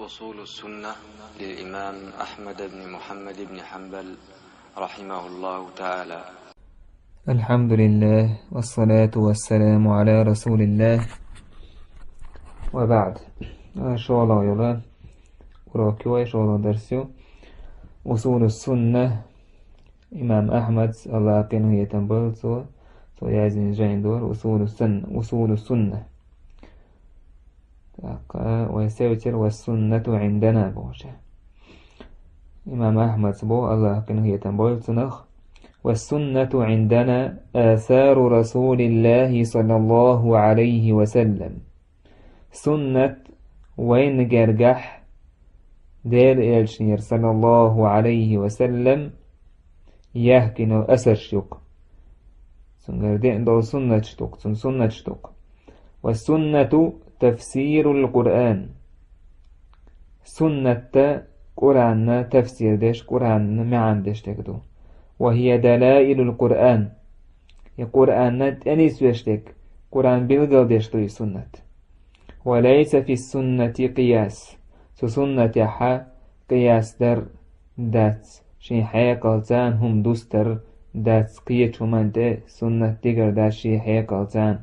أصول السنة للإمام أحمد بن محمد بن حنبل رحمه الله تعالى. الحمد لله والصلاة والسلام على رسول الله وبعد. إن شاء الله يلا وراكوا إن شاء الله درسوا أصول السنة إمام أحمد الله كانوا يتنبل سو يازن جاين دور أصول السنة ويسوتر والسنة عندنا بوجه إمام أحمد بو الله كانوا يتنبل سنخ والسنة عندنا آثار رسول الله صلى الله عليه وسلم. سنة وين جرجح دير الشنير صلى الله عليه وسلم يهكن أثر شوق سنجردين دو سنة شتوق والسنة تفسير القرآن. سنة قرآن تفسير ديش قرآن معان ديش تكدو وهي دلائل القرآن. القرآن أنيس ويشتك قرآن بلغل ديشتوي سنة. وليس في السنة قياس سنة حا قياس در دات شي حيا قلتان هم دوستر دات قيت ومن ده سنة ديگر دا شي حيا قلتان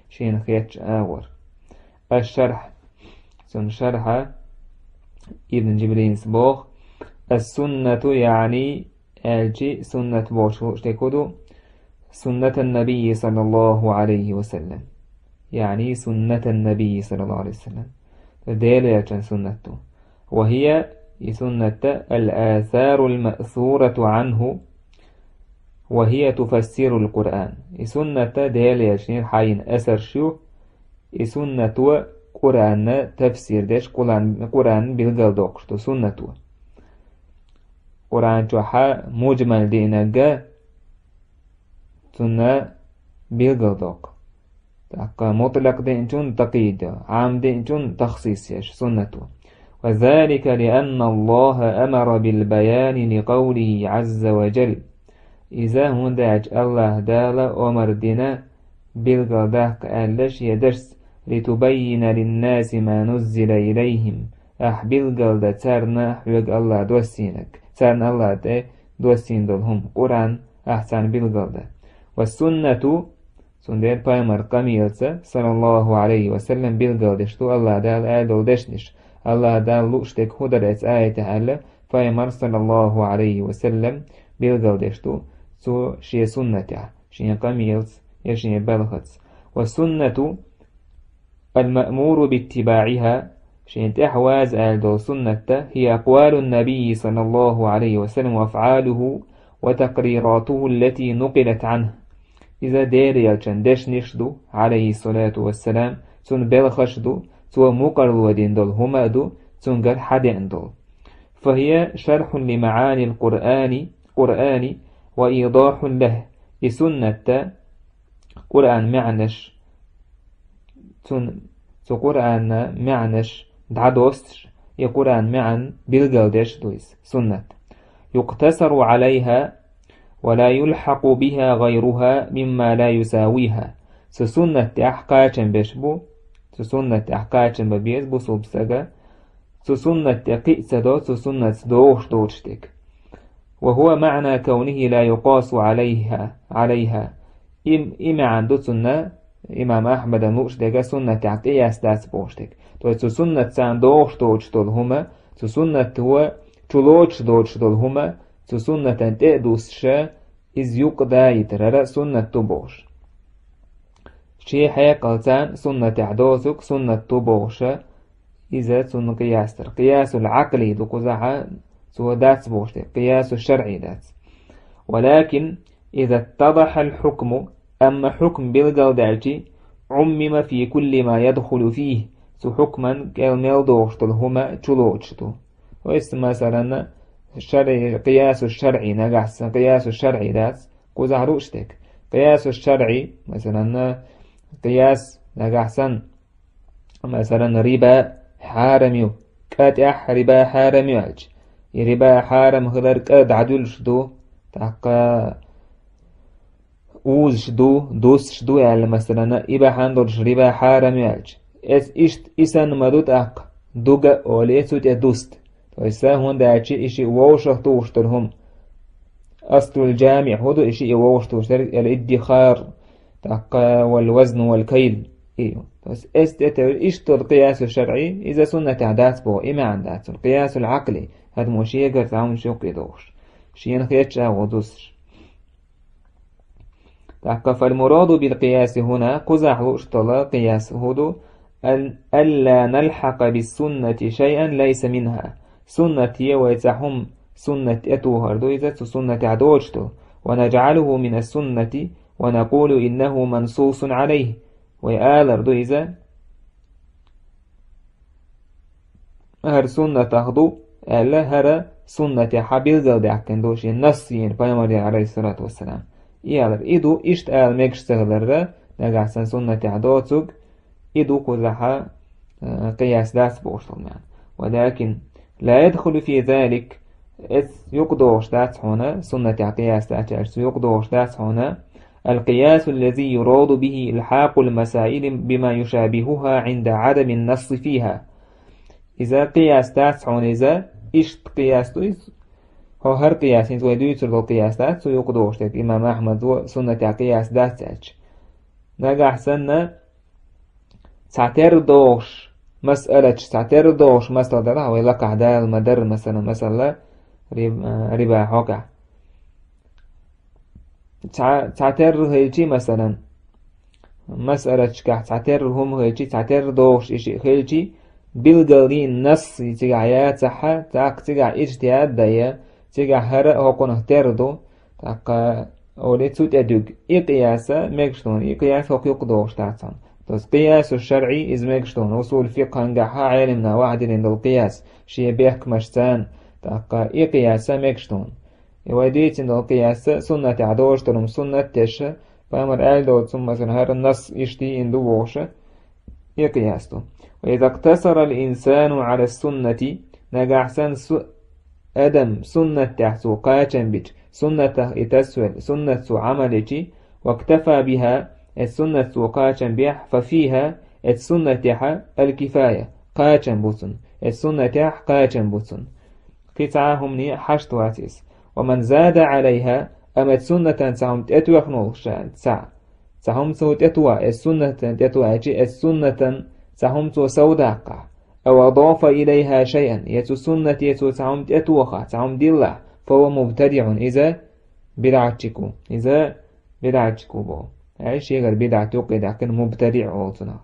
شين خيتش آور. الشرح سن شرح ابن جبرين سبوغ السنة يعني الجي سنة بوشوش تكودو سنة النبي صلى الله عليه وسلم يعني سنة النبي صلى الله عليه وسلم ديلة سنته وهي سنة الآثار المأثورة عنه وهي تفسير القرآن. سنة ديلة حين أثر شو سنة قرآن تفسير ديش قرآن بالغل دوكشتو سنته قرآن جوحا مجمل دينجا سنة بالغل دوك مطلق دينجون تقييد عام دينجون تخصيص يش سنته. وذلك لأن الله أمر بالبيان لقوله عز وجل إذا هنداج الله دال أمر دينا بالغل داك ألش يدرس لتبين للناس ما نزل إليهم بالغل دا تارنا حوق الله دوسينك تارنا الله دا دوسين دولهم قرآن أحسن بالغل دا. والسنة سندير بايمر قميلسة صلى الله عليه وسلم بالغل دشتو الله دال آدل دشنش الله دال لوشتك هدرت آية ألا بايمر صلى الله عليه وسلم بالغل دشتو سو شي سنة شي قميلس يشي بلغت. والسنة المأمور باتباعها شين تحواز آل سنة هي أقوال النبي صلى الله عليه وسلم وأفعاله وتقريراته التي نقلت عنه. إذا ديريا چندش نشدو عليه الصلاة والسلام سن بلخشدو سو مقرل ودين دول هما دو سنجر حدين دول فهي شرح لمعاني القرآن وإيضاح له. سنة قرآن معنش سو قرآن معنش دعدوستش يقرآن معن بالقلدش دويس سنة يقتصر عليها ولا يلحق بها غيرها مما لا يساويها. سنة أحقاچن بشبو سنة أحقاچن ببيز بو سبسغا سنة قئسدو سنة دوش دوشتك وهو معنى كونه لا يقاس عليها إما عنده سنة إمام أحمد نوش دقا سنة قياس داس بوشتك تو سنة سان دوش دوشتول هما سنة هو چلوش دوشتول هما سنة تأدوس إز يقدا يترر سنة تبوش شي حيا قلتان سنة عدوسك سنة تبوش إذا سنة قياستر قياس العقلي دقوزها سوى داتس بوشتك قياس الشرعي داتس. ولكن إذا اتضح الحكم أما حكم بالقل دالجي عمم في كل ما يدخل فيه سو حكما كالميل دوشتل هما چلوشتو ويس مثلا قياس الشرعي نقحسن قياس الشرعي دات قوزع روشتك قياس الشرعي مثلا قياس نقحسن مثلا ربا حارميو كاتح ربا حارميو عج ربا حارم غدر كاد عدول شدو تحقا اوز شدو دوس شدو يعني مثلا إبا حاندر ربا حارميو عج إسان مدود دوغا وليتوت دوست ويسا هون داعشي إشي ووشه توشترهم أصل الجامع هدو إشي ووش توشتر الادخار والوزن والكيل إيوه بس إشتو القياس الشرعي إذا سنة عدات بو إما عندات القياس العقلي هاد موشي قرت عم شوق يدوش شين خيتشا ودوسر فالمراد بالقياس هنا قزح اشتلا قياس هدو ألا نلحق بالسنة شيئا ليس منها سنة ويتحم سنة أتوهردو إذا سنة عدوشتو ونجعله من السنة ونقول إنه منصوص عليه ويآلردو إذا هر سنة تخدو ألا هر سنة حبيل قلد عكندوش النصيين بيامر عليه الصلاة والسلام يالر إدو إشت آل ميكشتغلر نقعسن سنة عدوتوك إدو قزحا قياس داس بوشتل ولكن لا يدخل في ذلك يقدوش داس هنا سنة قياس داس يقدوش داس هنا القياس الذي يراد به إلحاق المسائل بما يشابهها عند عدم النص فيها إذا قياس داس هنا إذا إشت قياس دويس هو هر قياس انت ويدو يترد القياس داس يقدوش داس إمام أحمد سنة قياس داس نقع سنة تعتردوش مسألة تعتردوش مسألة ده ويلقى عدال مدر مثلا ربا حقع تعتر هيجي مثلا مسألة تعترهم هيجي تعتردوش إشي هيجي بالقلين نص تقعيات صحة تقع اجتهاد دايا تقع هرأ هقونه تردو تقع أولي تدوغ إقياسة ميكشتون إقياس هق يقدوش تعتان بس قياس الشرعي إز ميكشتون وصول فقه نجحها علمنا واحد عند القياس شيء بيحك مشتان تقع إقياسة ميكشتون يوديت عند القياس سنة عدوش تلوم سنة تشة فأمر آل دوت ثم هر النص إشتي إندو ووشة إقياسته وإذا اقتصر الإنسان على السنة نجح أدم سنة تحسو قاتن بيج سنة إتسول سنة عملتي واكتفى بها السنة قاتن بيح ففيها السنة تح الكفاية قاتن بوسن السنة تح قاتن بوسن قطعهم ني حشت واتيس ومن زاد عليها أما السنة تهم تأتوا خنوش تهم سو تأتوا السنة تأتوا السنة تهم تو سوداقة أو أضاف إليها شيئا يتو سنة يتو تعم تأتوخا تعم ديلا فهو مبتدع إذا بدعتكو بو أي شيء غير بدعة توقيد لكن مبتدع أوتنا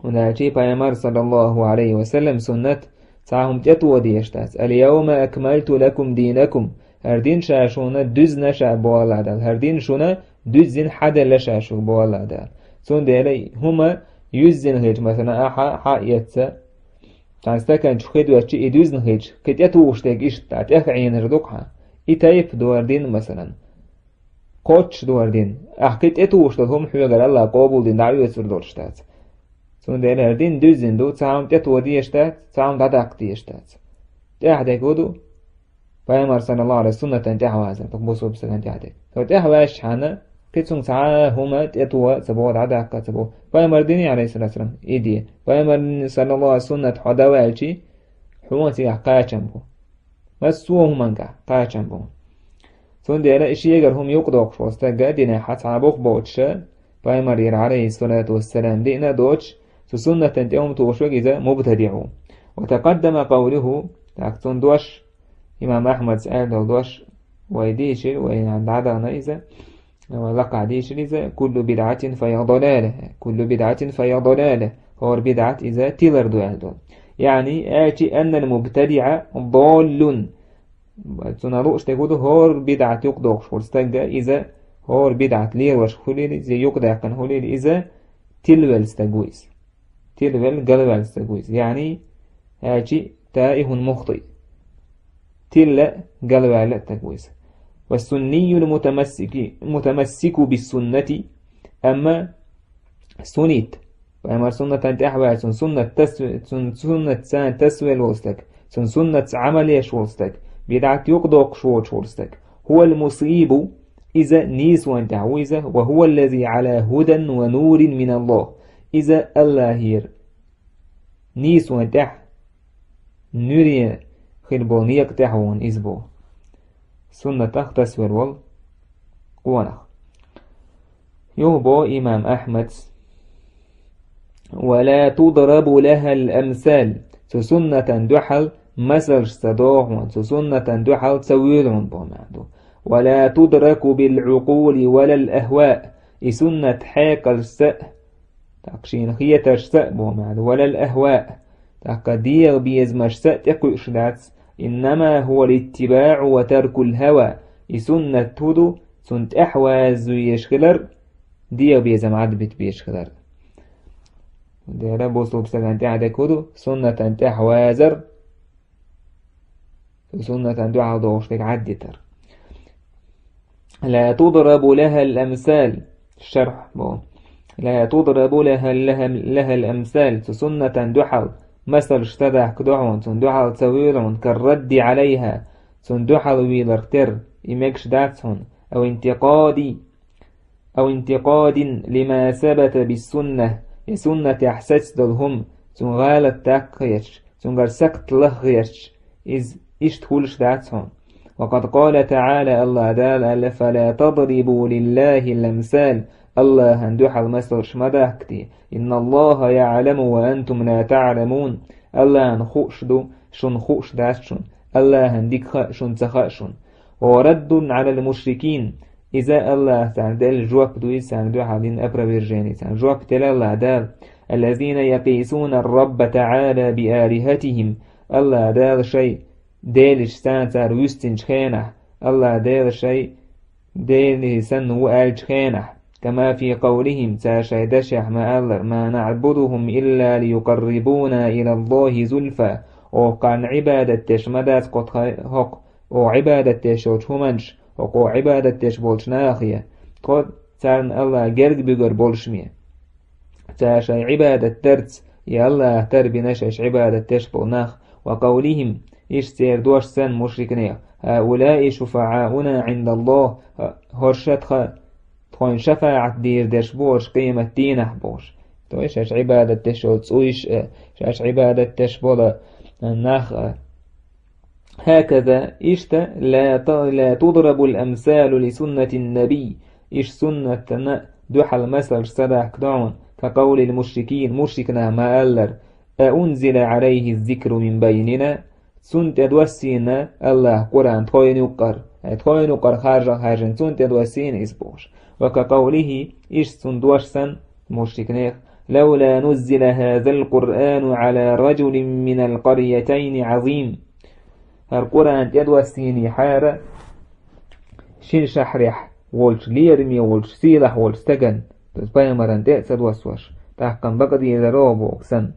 هنا شيء بيامر صلى الله عليه وسلم سنة تعم تأتو ديشتاس اليوم أكملت لكم دينكم هردين شاشونا دز نشا بوالا دال هردين شونا دزين حدا لشاشو بوالا دال سون ديالي هما يزن هيج مثلا أحا يتسا تانستكن شخيد وشي إدوزن هيج كت يتوشتك إشتات أخعين ردوكها إتايف دوردين مثلا قوتش دوردين أحكت يتوشتك هم حيوغر الله قابل دين دعوه يسر دورشتات سون دين هردين دوزن دو تعام تتو ديشتات تعام داداق ديشتات تأحدك ودو فأمر صلى الله عليه السنة تنتحوا هذا تقبصوا بسنة تحدك فتأحوا أشحانا كتسون ساعة هما تأتوا سبوا العداقة سبوا فأمر ديني عليه الصلاة والسلام إيدي فأمر صلى الله عليه السنة حدوالشي حوانتي قاچنبو مسوهم منك قاچنبو سون ديلا إشي يقر هم يقضوك شوستاقا دينا حتى بوك بوتشا فأمر عليه الصلاة والسلام دينا دوتش سنة تنتهم توشوك إذا مبتدعوا وتقدم قوله تاكتون دوش إمام أحمد سأل دوش ويديشي وإن عند عدانا إذا ولقع ديش إذا كل بدعة فهي ضلالة كل بدعة فهي ضلالة هو بدعة إذا تلر دوالدو يعني آتي أن المبتدع ضال تنالوش تقول هو بدعة يقضوش ورستقى إذا هو بدعة ليه وشخولي زي يقضع قنهولي إذا تلوال استقويس تلوال قلوال استقويس يعني آتي تائه مخطئ تل قلوال استقويس والسني المتمسك بالسنة أما سنيت فأما سنة تحوى سنة سان تسوي الوستك سنة عملية شوستك بدعة يقضوك شوستك هو المصيب إذا نيس وانتعويزة وهو الذي على هدى ونور من الله إذا الله هير نيس وانتح نوري خلبو نيق تحوون إزبو سنة تسوير وال قوانخ يهبو إمام أحمد ولا تضرب لها الأمثال سنة دحل مثل صدوح سنة دحل تسويل بومعدو ولا تدرك بالعقول ولا الأهواء سنة حاك السأ تقشين خية السأ بومعدو ولا الأهواء تقدير بيزمش سأ تقوش داتس إنما هو الاتباع وترك الهوى سنة تدو سنت أحواز يشغلر دير بيزم عدبت بيشغلر دير بوصل بسلان تعدى كدو سنة تحوازر سنة دعا دوشتك عدتر لا تضرب لها الأمثال الشرح بو لا تضرب لها الأمثال سنة دحل مثل اشتدح كدعون سندحل تسويلون كالرد عليها سندحل ويلرتر إمكش داتسون أو انتقاد لما ثبت بالسنة سنة أحسس دلهم سنغالت تاقيش سنغرسكت لغيش إشتهولش داتسون وقد قال تعالى الله دال فلا تضربوا لله الأمثال الله هندوح المثل شمدهكتي إن الله يعلم وأنتم لا تعلمون الله هنخوش دو شن خوش داشون الله هنديك شن تخاشون ورد على المشركين إذا الله تعدل جواب دوي ساندو حالين أبرا فيرجيني جواب تلا الله دال الذين يقيسون الرب تعالى بآلهتهم الله دال شيء دالش سانتار وستنج خينه الله دال شيء دال سنو آلج خينه كما في قولهم تاشي دشح ما نعبدهم إلا ليقربونا إلى الله زلفا وقان عبادة تشمدات قد حق وعبادة تشوش همنش وقو عبادة تشبولش ناخية قد تارن الله جرق بيقر بولشمية تاشي عبادة ترتس يا الله تربي نشش عبادة تشبول ناخ وقولهم إشتير دوش سن مشركنية هؤلاء شفعاؤنا عند الله هرشت تخوين شفاعة دير دش بوش قيمة دينه بوش تويش اش عبادة تشول تسويش اش عبادة تشبول ناخ هكذا إشت لا تضرب الأمثال لسنة النبي إش سنة دحل مثل صدح كدعون كقول المشركين مشركنا ما ألر أنزل عليه الذكر من بيننا سنت دوسينا الله قرآن تخوين يقر خارجا سنت دوسين إسبوش وكقوله إش سندوشسن مشركنيخ لولا نزل هذا القرآن على رجل من القريتين عظيم القرآن يدوسيني حارة شين شحرح والش ليرمي والش سيلح والش تجن تسبايا مران تأسد وسوش تحكم بقدي ذروب وكسن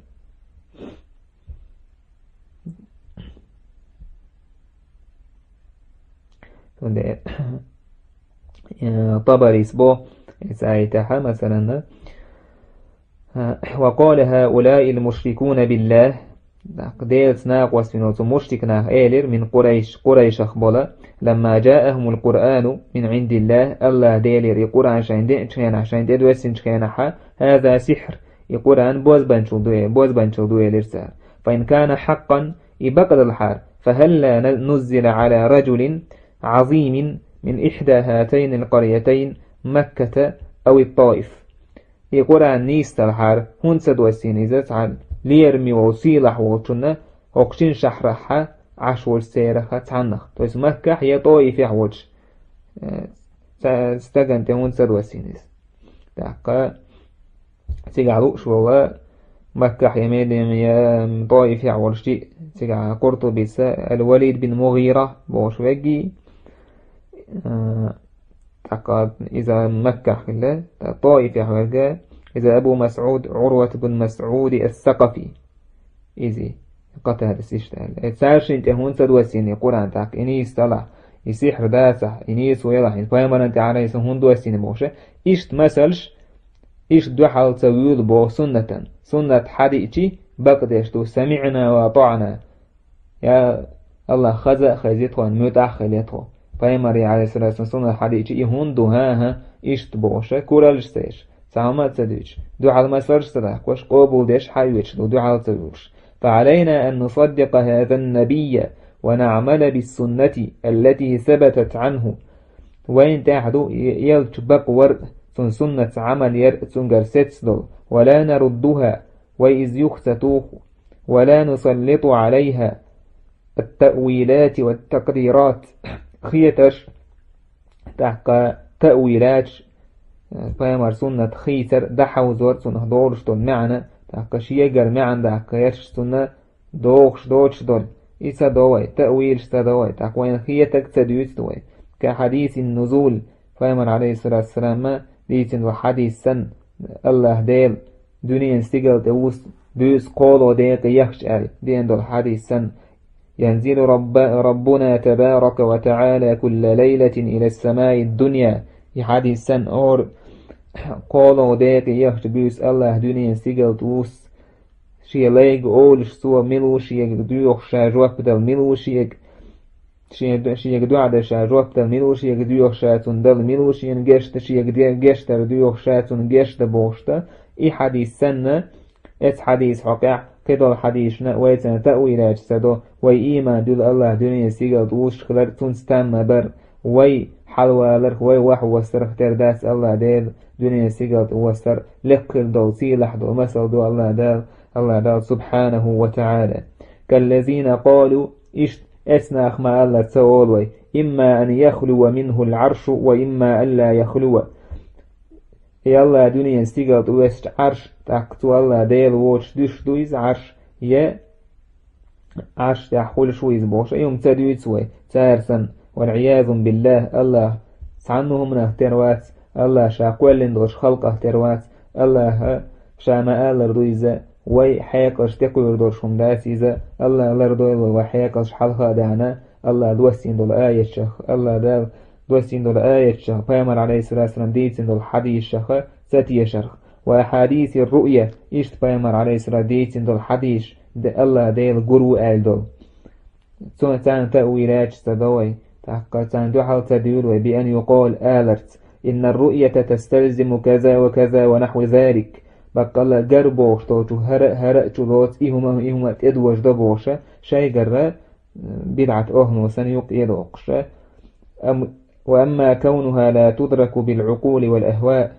طبري سبو سايتها مثلا وقال هؤلاء المشركون بالله ديلت ناقوس في مشركنا إيلر من قريش أخبلا لما جاءهم القرآن من عند الله ديلر يقرآن شاين دوسين شينها هذا سحر يقرآن بوز بنشل لرسال فإن كان حقا يبقد الحال فهل نزل على رجل عظيم من إحدى هاتين القريتين مكة أو الطائف يقرآن نيست الحال هون سدوسين إذا تعال ليرمي وصيلح وطنة وقشين شحرها عشول سيرها تعنخ تويس مكة هي طائف يحوش استغن تهون سدوسينيس تاقا تيقعدو شوالله مكة يميد يا طائف يحوش تي تيقع قرطبي الوليد بن مغيرة بوش وجي تاقا إذا مكة خلا طائف يحوش إذا أبو مسعود عروة بن مسعود الثقفي إذي قتل السيشتال تسارشين تهون سدوسين قرآن تاك إني استلح يسيحر داسح إني سويلح فايمان أنت على يسهون دوسين موشة إشت مسلش إشت دوحال تسويل بو سنة حديثي بقدش تو سمعنا وطعنا يا الله خزيت وان متأخلته فايمان عليه الصلاة والسلام سنة حديثي يهون دوها إشت بوشة كورالش سيش تعمل تدويش دو على ما سرش تدحكوش قبول ديش حيوش دو على تدوش. فعلينا أن نصدق هذا النبي ونعمل بالسنة التي ثبتت عنه، وين تحدو يلتبق ورد سنة عمل يرأتن دول، ولا نردها وإذ يختتوه، ولا نسلط عليها التأويلات والتقديرات خيتش تحقى تأويلات فيمر سنة خيتر دحو زور سنة دورش دول معنى تحقى شيقر معنى تحقى يرش سنة دوش دول إسا دوي تأويل شتا دوي تحقى وين خيتك تدويت دوي كحديث النزول فيمر عليه الصلاة والسلام ما ديتن وحديث سن الله ديل دنيا استيقل دوس بيس قولو ديق يخشع دين دول حديث سن ينزل ربنا تبارك وتعالى كل ليلة إلى السماء الدنيا يحديث سن أور قولو ديق يخشع بيس الله دنيا استيقل دوس شي ليق أولش سوى ملو شيك ديوخ شاجوك بدل ملو شيك دوعد شاجوك بدل ملو شيك ديوخ شاتون دل ملو شيك جشت شيك جشت ديوخ شاتون جشت بوشت إي حديث سنة إس حديث حقع كدو حديثنا ويتنا تأويلات سدو وي إيمان دول الله دنيا سيقل دوش خلر تنستم بر وي حلوالر وي وحو وسترخ ترداس الله ديل دنيا سيقل وستر لقل دول سيلح دول مسل دول الله دال سبحانه وتعالى كالذين قالوا إشت أسناخ ما الله تسولوي إما أن يخلو منه العرش وإما أن لا يخلو يلا دنيا استيقظ وست عرش تاكتو الله ديل ووش دوش دويز عرش يا عرش تحول شويز بوش يوم تدويت سوي تارسن والعياذ بالله الله سعنهم من اهتروات الله شاقوالين دوش خلق اهتروات الله شاما آل ردويزة وي حيقش تقوير دوشهم داسيزة الله لردويل وحيقش حلقة دانا الله دوسين دول آية شخ الله دال دوسين دول آية شخ فيمر عليه الصلاة والسلام ديتين دول حديث شخ ستي شرخ وحديث الرؤية إشت فيمر عليه الصلاة ديتين دول حديث الله ديل قرو آل دول سنة تان تأويلات ستدوي تحقا تان دوحل تدول بأن يقال آلرت إن الرؤية تستلزم كذا وكذا ونحو ذلك بقى الله قربوش توتو هرأ تلوت إهما تدوش دبوش شاي قرر بدعة أهنو سنيق يدوقش وأما كونها لا تدرك بالعقول والأهواء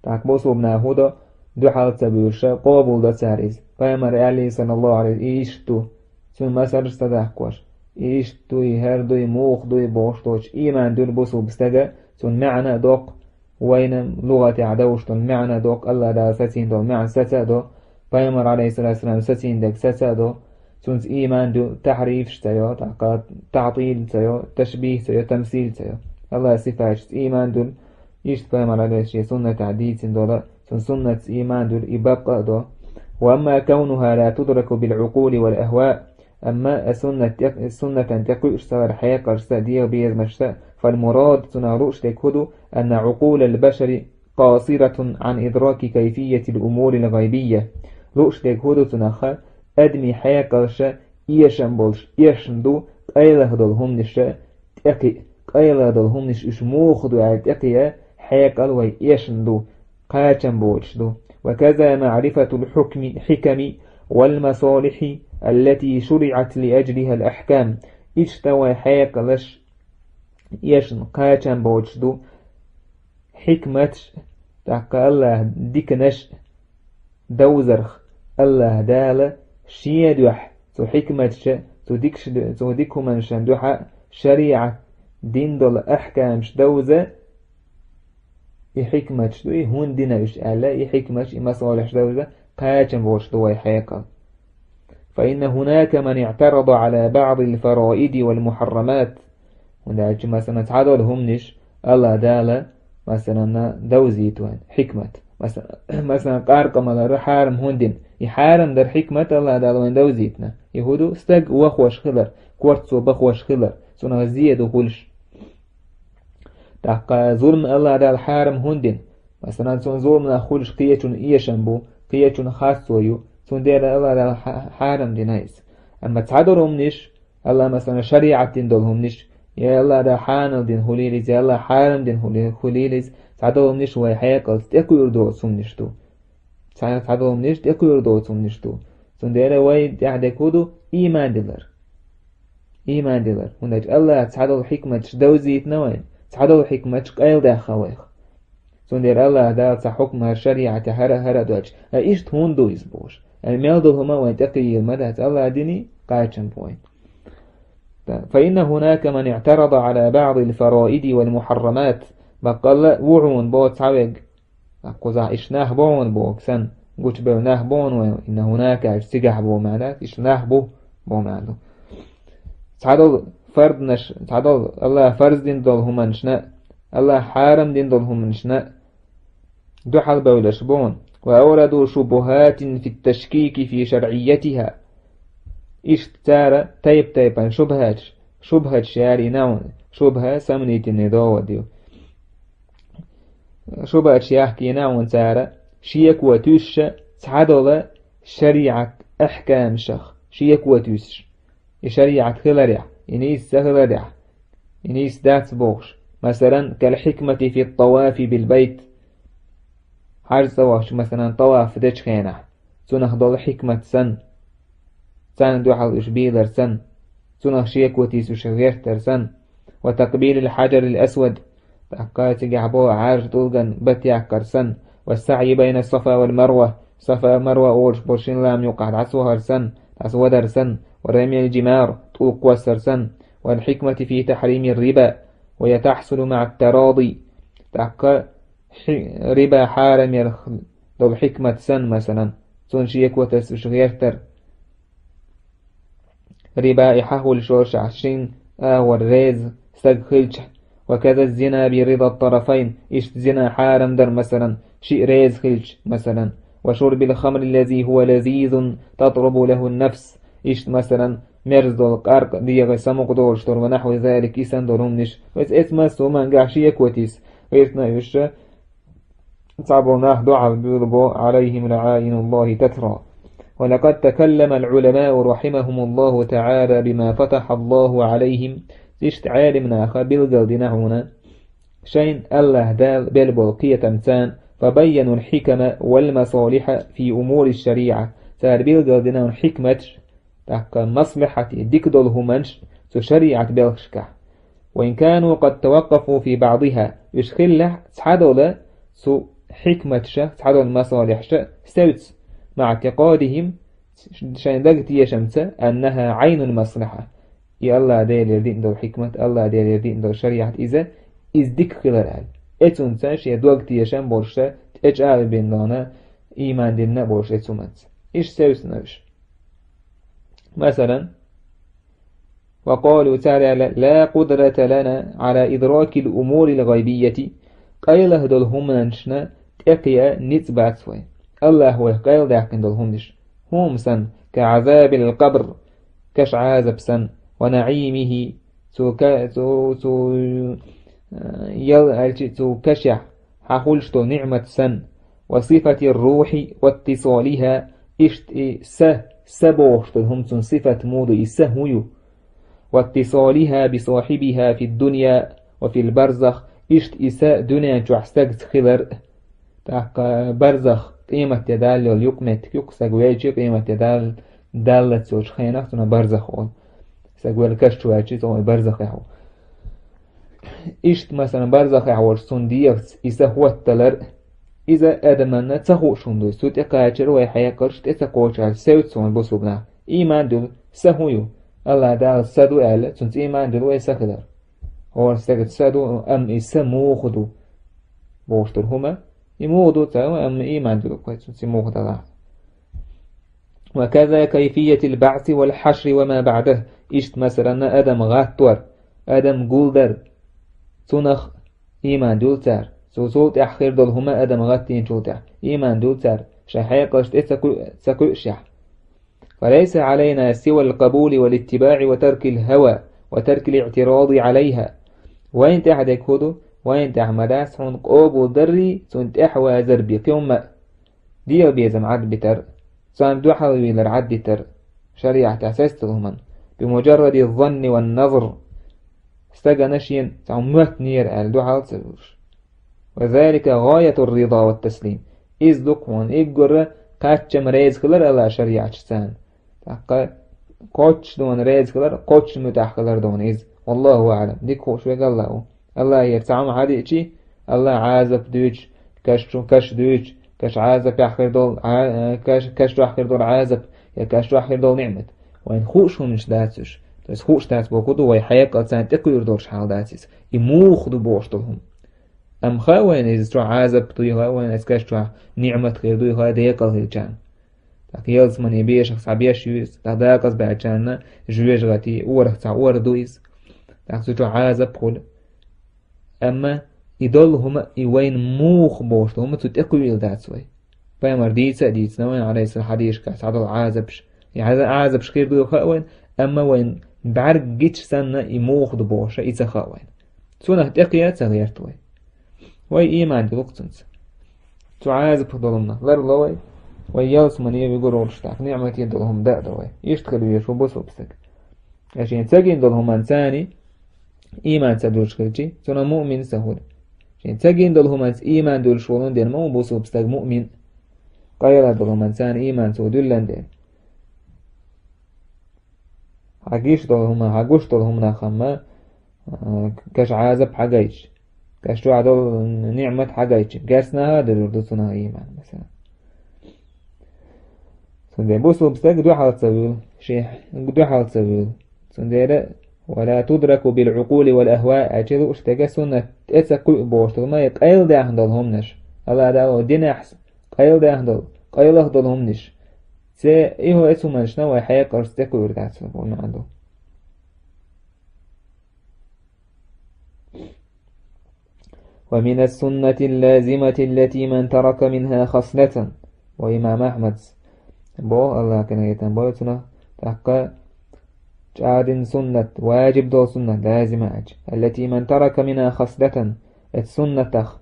تعكبوسو بنا هدى دو حال تبيوشا قابل دا ساريز فيمر عليه صلى الله عليه إيشتو ثم سرش تدحكوش إيشتو يهردو يموخ دو يبوشتوش إيمان دول بوسو بستغى ثم معنى دوق وين لغة عدوش دول معنى دوق الله دا ستين دول معنى ستا دو فيمر عليه الصلاة والسلام ستين دك ستا دو ثم إيمان دو تحريف شتايو تعطيل تايو تشبيه تايو تمثيل تايو الله صفاش إيمان دول إيش فيمر عليه شيء سنة تعديد دول سنة إيمان دول إبقى دو. وأما كونها لا تدرك بالعقول والأهواء أما السنة تقوي اشتغل حياة ارستدية بيز مشتاء فالمراد تناروش تكهدو أن عقول البشر قاصرة عن إدراك كيفية الأمور الغيبية روش تكهدو تنخى أدمي حياة قرشة إيشن بولش إيشن دو قيله دولهم نشا تأكي قيله دولهم نش إشموخ دو على تأكي حياة قلوي إيشن دو قاتن بولش دو. وكذا معرفة الحكم والمصالح التي شرعت لأجلها الأحكام اشتوى حياة لش إيشن قاتن بولش دو حكمة تحقى الله ديكنش دوزرخ الله دالة شيدوح تو حكمة تو ديكو من شندوحة شريعة دين دول أحكام شدوزة حكمة شدوي هون دينا إش ألا حكمة مصالح شدوزة قاتن بوش دوي حيقا. فإن هناك من اعترض على بعض الفرائد والمحرمات ونالج مثلا تعدل همنش الله دالة مثلا دوزيتوان حكمة مثلا قارقم على حارم هندين يحارم در حكمة الله دالوين دوزيتنا يهودو استق وخوش خلر كورتسو بخوش خلر سنة زيادو خلش تحقى ظلم الله دال حارم هندين مثلا سن ظلمنا خلش قيتون إيشنبو قيتون خاصويو سن دير الله دال حارم دينايس أما تعدلهم نش الله مثلا شريعة دين دولهم نش يا الله دا حانل دين هليليز يا الله حارم دين هليليز تعدل منش وي حياقل تأكل دو سمنشتو تعدل منش تأكل دو سمنشتو سندير وي تعدل كودو إيمان دلر ونج الله تعدل حكمة دوزيت نوين تعدل حكمة قيل دا خويخ سندير الله دا حكم الشريعة هر دوج إيش تون دو يزبوش الميل دول هما وين تقي المدى الله ديني قايتشن بوين فإن هناك من اعترض على بعض الفرائد والمحرمات بقال وعون بو تعوج قزع إشناه بون بو كسن قوش بوناه بون وإن هناك ارتجح بو معنات إشناه بو معنات تعدل فرد نش تعدل الله فرز دين دول هما نشنا الله حارم دين دول هما نشنا دحل بولش بون وأوردوا شبهات في التشكيك في شرعيتها إيش تارى تيب شبهة شعري نون شبهة سمنيت النضوة ديو شبهة يحكي نون تارى شيك وتوش تعدل شريعة أحكام شخ شيك وتوش شريعة خلرع إنيس خلرع إنيس دات بوش مثلا كالحكمة في الطواف بالبيت حاج سواش مثلا طواف دج خينه تنخ ضل حكمة سن دو حل إشبيلر سن تنخ شيك وتيسو شغيرتر سن وتقبيل الحجر الأسود تحقات جعبو عارج طلقا بتيعكر سن والسعي بين الصفا والمروة صفا مروة أورش برشين لام يقعد عسوهر سن عسودر سن ورمي الجمار طلق وسر سن والحكمة في تحريم الربا ويتحصل مع التراضي تحقا ربا حارم يرخل دو حكمة سن مثلا سن شيك وتسوش غيرتر ربا يحول شورش عشرين والريز سقخلش وكذا الزنا برضا الطرفين إيش زنا حارم در مثلا شيء ريز خلش مثلا وشرب الخمر الذي هو لذيذ تطرب له النفس إيش مثلا مرز دول قارق ديغ سمق دولشتر ونحو ذلك إيسان دولمنش بس اسمه سومان قاعشيك وتيس غيرتنا يوش صعبوناه دعا بيضبو عليهم لعائن الله تترى ولقد تكلم العلماء رحمهم الله تعالى بما فتح الله عليهم زيشت عالمنا خبيل قلدنا هنا شين الله دال بالبلقية تمتان فبينوا الحكم والمصالح في أمور الشريعة تاربيل قلدنا حكمة تحق مصلحة ديكدول همانش شريعة بلشكة وإن كانوا قد توقفوا في بعضها يشخل تحدول سو حكمة تحدول المصالح استوت مع اعتقادهم شان دقت يشمت أنها عين المصلحة الله دير يدين دو حكمة الله دير يدين دو شريعة إذا إزدك خلال اتون تاش يدوقت يشم برشة تجعل بيننا إيمان ديننا برشة اتومت إيش سوس نوش مثلا وقالوا تعالى لا قدرة لنا على إدراك الأمور الغيبية قيله دلهم نشنا تقيا نتبع سوي الله هو قيل داكن دلهم نش هم سن كعذاب القبر كش عذاب سن ونعيمه تو كشع حولشتو نعمة سن وصفة الروح واتصالها اشت سبوشتو هم سن صفة مود إسهويو واتصالها بصاحبها في الدنيا وفي البرزخ اشت إساء دنيا جوحستقت خلر تحق برزخ قيمة تدال اليقمت يقسق ويجي قيمة تدال دالت سوش خينك تنا برزخ أول سقول كشتو ويجي تنا برزخ يحو اشت مثلا برزخ يحو سندية إساء هو التلر إذا أدمنا تسهو شندو سوت إقايتر ويحيا كرشت إساء قوشار سوت سون بسوبنا إيمان دول سهويو الله دال سادو أهل تنت إيمان دل ويسخدر هو استقد سادو أم إسمو خدو بوشتر هما يمودو تاو أم إيمان دل كويس تنت خدر وكذا كيفية البعث والحشر وما بعده إشت مثلا أدم غاتور أدم قولدر تنخ إيمان دل تار سوت أحخير دل هما أدم غاتين شوتع إيمان دل تار شحيا قشت إسكو شح فليس علينا سوى القبول والاتباع وترك الهوى وترك الاعتراض عليها وين تحدك هدو وين تعمداس حون قوبو دري سنت احوى زربي كيوم ديو بيزم عد بتر سان دو حلوي لرعد بتر شريعة تحسستهما بمجرد الظن والنظر استقى نشين تعموت نير دو حل سلوش وذلك غاية الرضا والتسليم. إز دقون إجر قاتشم ريز كلر الله شريعة سان تحقا قوتش دون ريز كلر قوتش متاح كلر دون إز والله أعلم ديك خوش ويق الله يرتعم هذه شيء الله عازب دوج كش دوج كش عازب يحقر دول كش يحقر دول عازب يا كش يحقر دول نعمت وين خوش هم مش داتش بس خوش دات بوكودو وي حياك أتسان تقير دورش حال داتيس يموخ دو بوشتلهم أم خوين إذا تروح عازب طويها وين إسكاش تروح نعمة خير دويها ديكال هيجان تاك يلز من يبيش خص عبيش يوز تداقص بعجانا جويج غاتي أورخ تا أور دويز تاك تروح عازب خول أما يدلهم يوين موخ بوشتلهم تتقويل داتسوي فيمر ديتس نوين عليه الحديث كاس عدل عازبش يعني عازبش خير دويها وين أما وين بعرق جيتش سنة يموخ دو بوشة يتخاوين سونه تقيا تغيرتوي وي إيمان دي لقتنس تعازب ظلمنا لر لوي ويالس من يقول ورشتاك نعمة يدلهم دا دوي يشتغلوا يشو بصو بسك عشان تجين دلهم إنساني إيمان سدوش خلجي سونه مؤمن سهول عشان تجين دلهم إيمان دول شولون دين مو بصو بسك مؤمن قيل دلهم إنسان إيمان سودلن دين حقيش دلهم نخما كش عازب حقيش كش عدل نعمة حقيش قاسنا هذا دردسنا إيمان مثلا سندي بوسو بستك دو حال تسويل شيح دو حال تسويل سندي ولا تدرك بالعقول والأهواء أجل أشتكى سنة أتسكو بوشتل ما يقيل ده هندلهم نش الله ده دين أحسن قيل ده هندلهم نش سي إيهو اسمه منشنا وحياة قرستكو يردعس لبون عنده ومن السنة اللازمة التي من ترك منها خصلة وإمام أحمد بو الله كان يتنبو سنة تحقى جاد سنة واجب دو سنة لازمة التي من ترك منها خصلة السنة تخ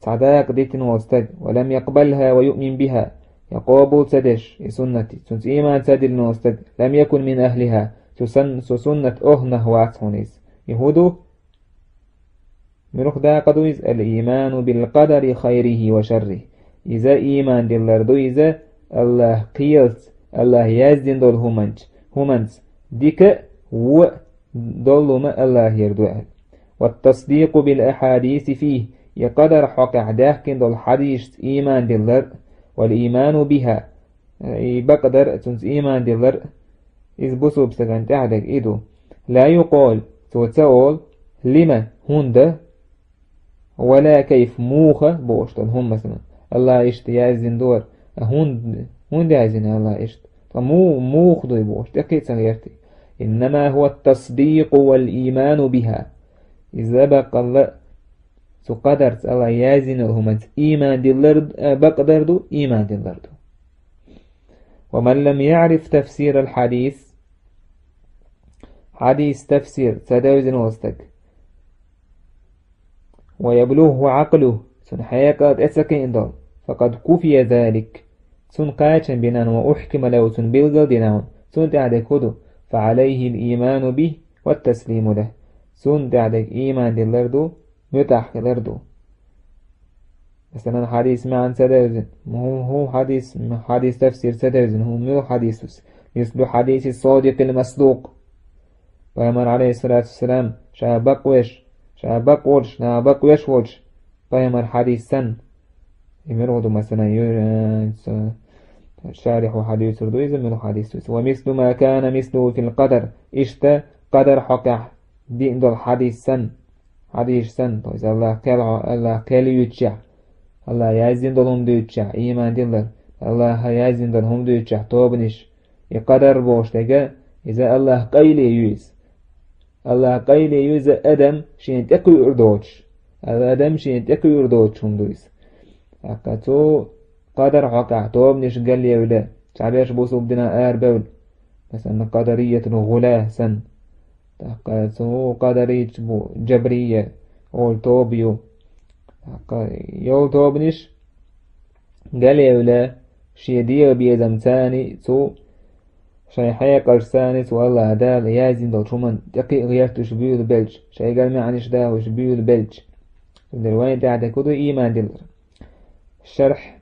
صداق ديت وستد ولم يقبلها ويؤمن بها يقابل سدش سنتي سنت إيمان سدل نوستد لم يكن من أهلها سنة أهنه وعطهنيس يهودو مروخ دا قدويز الإيمان بالقدر خيره وشره إذا إيمان دلردو إذا الله قيلت الله يزدن دول همانج ديك و دولما الله يردوه والتصديق بالأحاديث فيه يقدر حق عداكن دول حديث إيمان دلر والإيمان بها بقدر تنس إيمان دلر إذ بصوب سكنت عدك إدو لا يقال توتسول لما هنده ولا كيف موخة بوشتل هم مثلا الله إشت يازن دور هند يازن الله إشت موخ دو بوشت أكيد سغيرتي إنما هو التصديق والإيمان بها إذا بقى الله سقدرت الله يازن لهم إيمان دلرد بقدر دو إيمان دلرد ومن لم يعرف تفسير الحديث حديث تفسير سدوزن وستك ويبلوه عقله سن حياكات أسكين دول فقد كفي ذلك سن قاتشن بنان وأحكم له سن بلغل دينان سن تعدك هدو فعليه الإيمان به والتسليم له سن تعدك إيمان دلردو متاح لردو مثلا حديث معن سدوزن هو حديث تفسير سدوزن هو مو حديث مثل حديث الصادق المصدوق ويمر عليه الصلاة والسلام شابق وش نابق وش ويمر حديث سن يمرود مثلا شارح حديث ردو يزمن حديث ومثل ما كان مثله في القدر اشتا قدر حقع دين دول حديث سن طيب الله قال يتشع الله يازين دولهم دو يتشع إيمان دلر الله يازين دولهم دو يتشع توبنش يقدر بوشتك إذا الله قيل يوز أدم شين تقوي أردوش الأدم شين تقوي أردوش هم دويس أكتو قدر حقع توبنش قال يولا شعبيش بوصو بدنا بول مثلا قدرية الغلاة سن تقاتو قدرية جبرية أول توبيو يو توبنش قال يولا شيديو بيزم ثاني تو شي حيا قرساني تو الله دال يازين دو شومن دقيق غيرتو شبيو البلج شي قال ما عنيش داو شبيو البلج دلوان تعد كدو إيمان دلر. الشرح: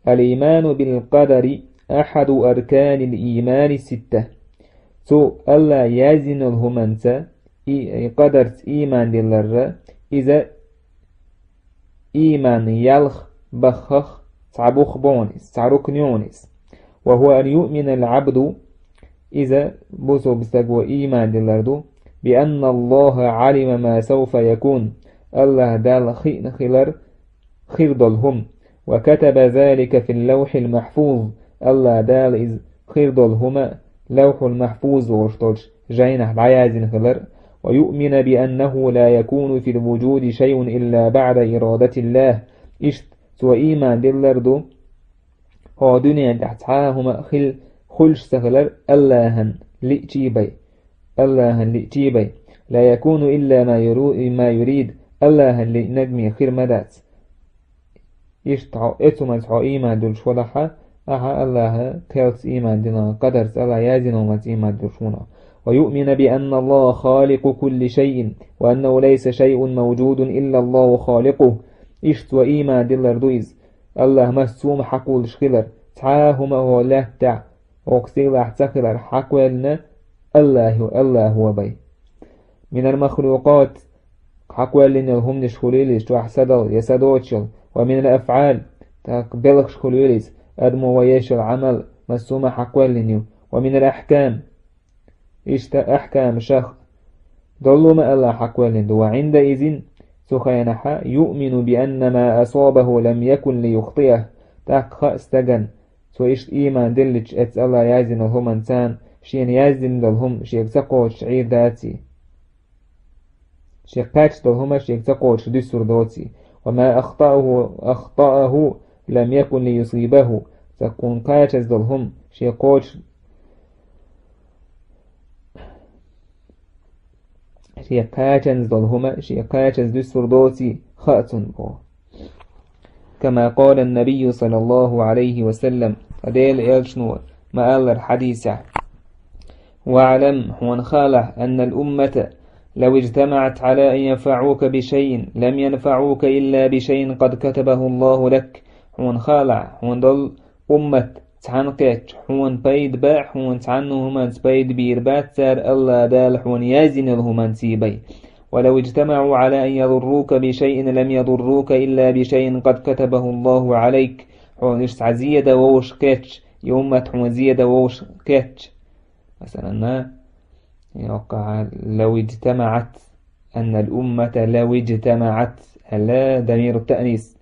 الإيمان بالقدر أحد أركان الإيمان الستة. ألا يزن الهمنسة قدرت إيمان دلر إذا إيمان يلخ بخخ تعبخ بونس تعرك نيونس، وهو أن يؤمن العبد إذا بوسو بستقوى إيمان دلردو بأن الله علم ما سوف يكون، الله دال خلر خردلهم، وكتب ذلك في اللوح المحفوظ، الله دال إذ خردلهما لوح المحفوظ وشتوش جينح بعيازن خلر. ويؤمن بأنه لا يكون في الوجود شيء إلا بعد إرادة الله، إشت سوى إيمان دلردو هو دنيا تحتهما خلش سخلر اللهن لئتيبي لا يكون إلا ما يريد اللهن لنجمي خير مدات إشتعو إتما تحو إيمان دل شولحا أها الله تلت إيمان دلنا قدرت الله يازن ومت إيمان دل شونا. ويؤمن بأن الله خالق كل شيء وأنه ليس شيء موجود إلا الله خالقه، إشت وإيمان دلر دويز الله مسوم حقول شخلر تعاهما هو له تع وقسيل احتخلر حقولنا الله هو بي. من المخلوقات حقولنا هم نشخليليش وحسدل يسدوتشل، ومن الأفعال تقبلخ شخليليس أدمو ويش العمل مسوم حقولنا. ومن الأحكام أحكام شخ ضلوا ما الله حقولنا. وعندئذ سخينحا يؤمن بأن ما أصابه لم يكن ليخطئه تاق استجن سويش إيمان دلج أتس الله يازن لهم إنسان شين يازن لهم شيك تقوش عير داتي شيك باتش لهم شيك تقوش دسر دوتي. وما أخطأه لم يكن ليصيبه تكون قاتش لهم شيك قوش شيقاتنز ظلهما شيقاتنز دسر دوتي خاتن بو. كما قال النبي صلى الله عليه وسلم أديل إلشنو ما ألر حديثة: واعلم هون خاله أن الأمة لو اجتمعت على أن ينفعوك بشيء لم ينفعوك إلا بشيء قد كتبه الله لك. هون خاله هون ضل أمة تعنقيت حون بيد باع حون تعنهم بيد بيربات سار الله دال حون يازن لهم سيبي. ولو اجتمعوا على أن يضروك بشيء لم يضروك إلا بشيء قد كتبه الله عليك. حون يشتع زيادة ووش كاتش يومت حون زيادة ووش كاتش. مثلا يوقع لو اجتمعت أن الأمة لو اجتمعت هلا ضمير التأنيث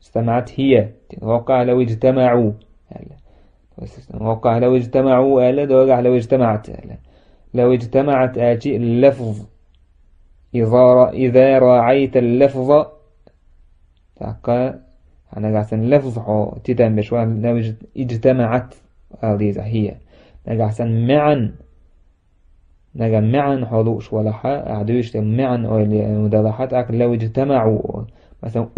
اجتمعت هي وقع لو اجتمعوا وقع لو اجتمعوا ألا دوقع لو اجتمعت ألا لو اجتمعت آتي اللفظ إذا راعيت اللفظ تقى أنا قاعد اللفظ حو تدم بشوى لو اجتمعت هذه هي نقعد معا حلوش ولا حا أعدوش معا أو مدلحات أكل لو اجتمعوا مثلا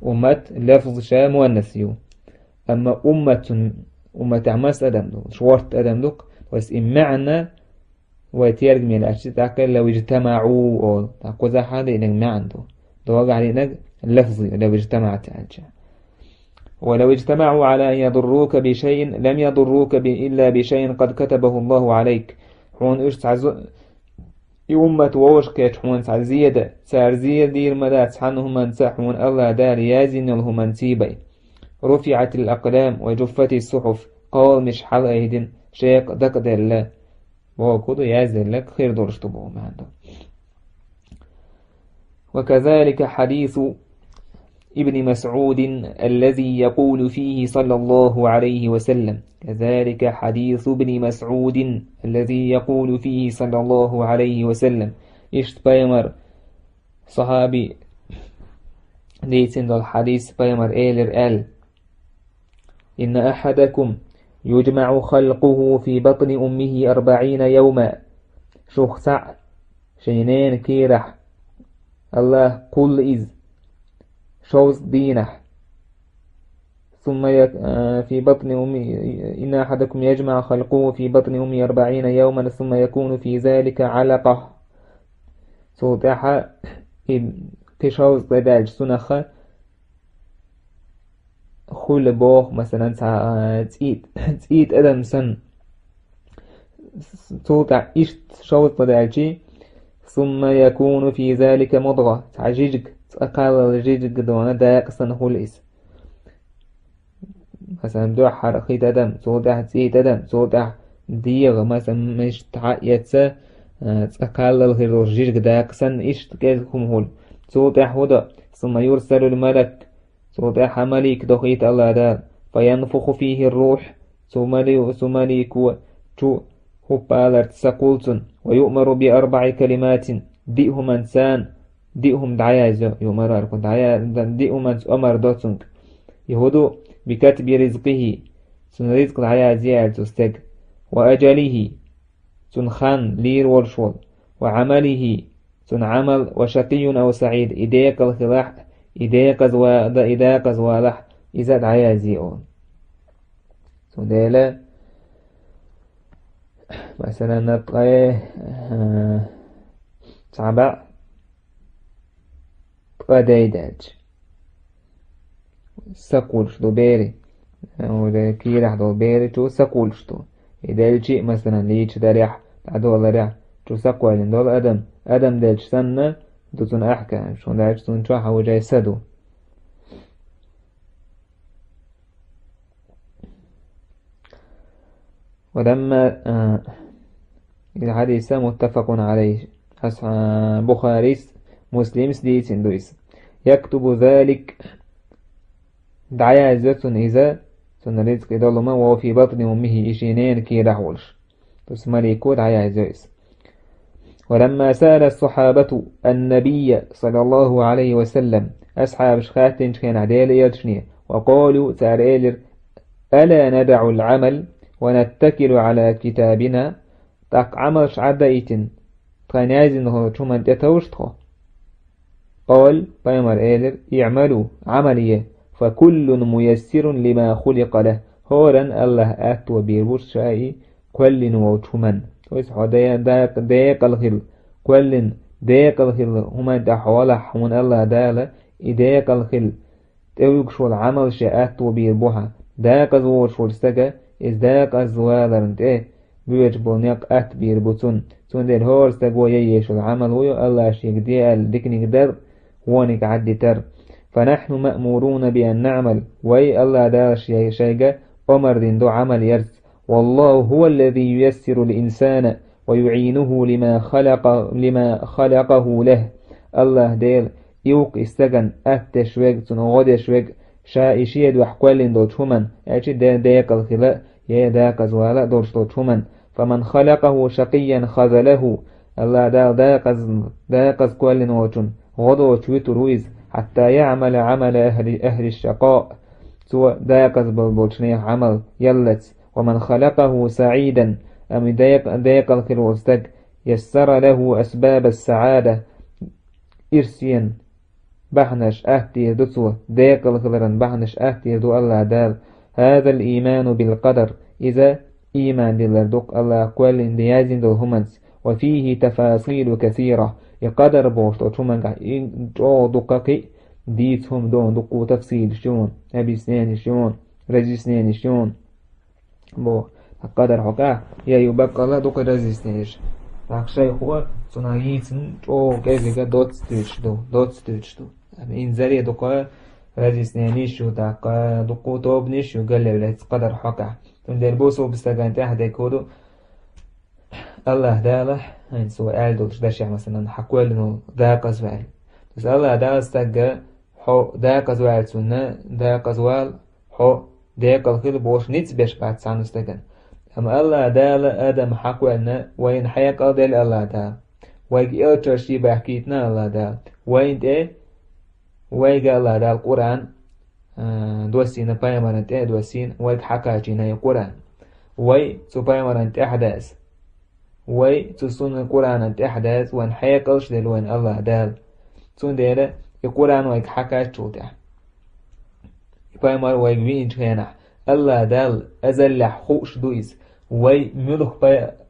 أمة لفظ شا مؤنثيو. أما أمة عمس أدم دو شورت أدم دوك بس إمعنا ويتيرج من الأشياء تأكل لو اجتمعوا أو تأكل ذا حدا إنك معن دو وقع علينا اللفظي لو اجتمعت أنجا. ولو اجتمعوا على أن يضروك بشيء لم يضروك إلا بشيء قد كتبه الله عليك. حون إيش تعزو أمة ووش كيت حون تعزيدة سارزية دير مدى تحنهم انسحون الله دار يازن لهم انسيبي. رفعت الأقلام وجفت الصحف قال مش حل أيدين شيق دقدر الله وكدو يازن لك خير دورشتبه مهندو. وكذلك حديث ابن مسعود الذي يقول فيه صلى الله عليه وسلم كذلك حديث ابن مسعود الذي يقول فيه صلى الله عليه وسلم إشت بيمر صحابي ليتن الحديث بيمر إيلر إن أحدكم يجمع خلقه في بطن أمه 40 يوما شخصع شينين كيرح الله قل إذ شوز دينه ثم في بطن أمه إن أحدكم يجمع خلقه في بطن أمه 40 يوما ثم يكون في ذلك علقة صوتها قشاوز قدالج سنخة خول بوخ مثلا تسيت أدم سن توقع إشت شوط قدالجي ثم يكون في ذلك مضغة تعجيجك أقال الجيجك دوانا داق سنخول إس مثلا دو حرقيت أدم توقع تسيت أدم توقع ديغ مثلا مش تعيتسا أقال الجيجك داق سن إشت كيزكم هول توقع هدى ثم يرسل الملك توضح ملك دخيت الله دال فينفخ فيه الروح ثم ليكو تو هبالر تسقلتن ويؤمر بأربع كلمات دئهم انسان دئهم دعايز يؤمر أركن دئهم أمر دوتسنك يهدو بكتب رزقه سن رزق دعايز يالتستك وأجله سن خان لير والشول وعمله سن عمل وشقي أو سعيد إديك الخلاح إذا قزوالح إذا دعايا زيئون سوديلا مثلا نطقى سبع قديداج سقولش دو بيري ولا كيرح دو بيري تو سقولش دو إذا الشيء مثلا ليش دريح تعدو الله ريح تو سقوالين دول أدم دالش سنة دوتون أحكام شون دالش تون شوحة وجاي سدو ولما الحديث متفق عليه بخاري مسلم سديس اندويس يكتب ذلك دعايا زتون إذا سن رزق دولما وهو في بطن أمه إشينين كي رحولش تسمريكو دعايا زيس ولما سأل الصحابة النبي صلى الله عليه وسلم أصحاب شخاتين كان عديل يلشنيه وقالوا تاريلر ألا ندع العمل ونتكل على كتابنا تاق عملش عدايتن تغنيازن هو شمان تتوشتخو قال بيمر إيلر اعملوا عملية فكل ميسر لما خلق له هورا الله أكتو بيربوش شائي كل نوو شمان ويسحو ديق الخل كل ديق الخل هما دحوالح من الله دالا إديق الخل تيوك شو العمل شاءتو بيربوها داق زور شو السجا إز داق الزوالرنت بيوش بولنيق أت بيربوتون تون دير هور سجوا ييشو العمل ويو الله شيك ديال ديكنيك در وونيك عدي تر فنحن مأمورون بأن نعمل وي الله دار شيء أمر دين دو عمل يرس والله هو الذي ييسر الإنسان ويعينه لما خلقه له الله ديل يوق استغن أتشوك تنغدشوك شائشيد وحكوالين دو تشومن أجي ديق الخلاء يداق زوالا دو تشومن فمن خلقه شقيا خذله الله داقز كوالين وچون غدو تشويت رويز حتى يعمل عمل أهل الشقاء سوى داقز بالبوشنيح عمل يلت ومن خلقه سعيدا أم داق الخلوستك يسر له أسباب السعادة إرسيا بحنش أهتي دسو داق الخلرن بحنش أهتي دو الله دال هذا الإيمان بالقدر إذا إيمان دلردق الله كوال ديازين دو همنس وفيه تفاصيل كثيرة يقدر بوشتو تشومنك جو دقاقي ديتهم دون دقو تفصيل شون أبي سنين شون رجي سنين شون بو قدر حقا يا يبقى الله دقو رجي سنين تاقشي هو سنايتن جو كيفيك دوت ستيشتو إن زري دقو رجي سنين شو تاقا دقو توبني شو قال لي قدر حقا تندير بوسو بستغان تحدي كودو الله داله يعني سؤال دوش داشع مثلا حكوال انه داق زوال بس الله داله استقى حو داق زوال سنة داق زوال حو داق الخيل بوش نيتس بيش بعد سانو استقى اما الله داله ادم حكوالنا وين حياك دال الله داله ويك ارتشي بحكيتنا الله داله وين ده ويك الله داله القرآن دوسين بايمرنت دوسين ويك حكاجينا القرآن وي سبايمرنت احداث وي تسون القرآن انت أحداث وان حيقلش دل وين الله دال تسون ديلا القرآن ويك حكاش توتح بايمر ويك وينج هنا الله دال أزلح خوش دويس وي ملخ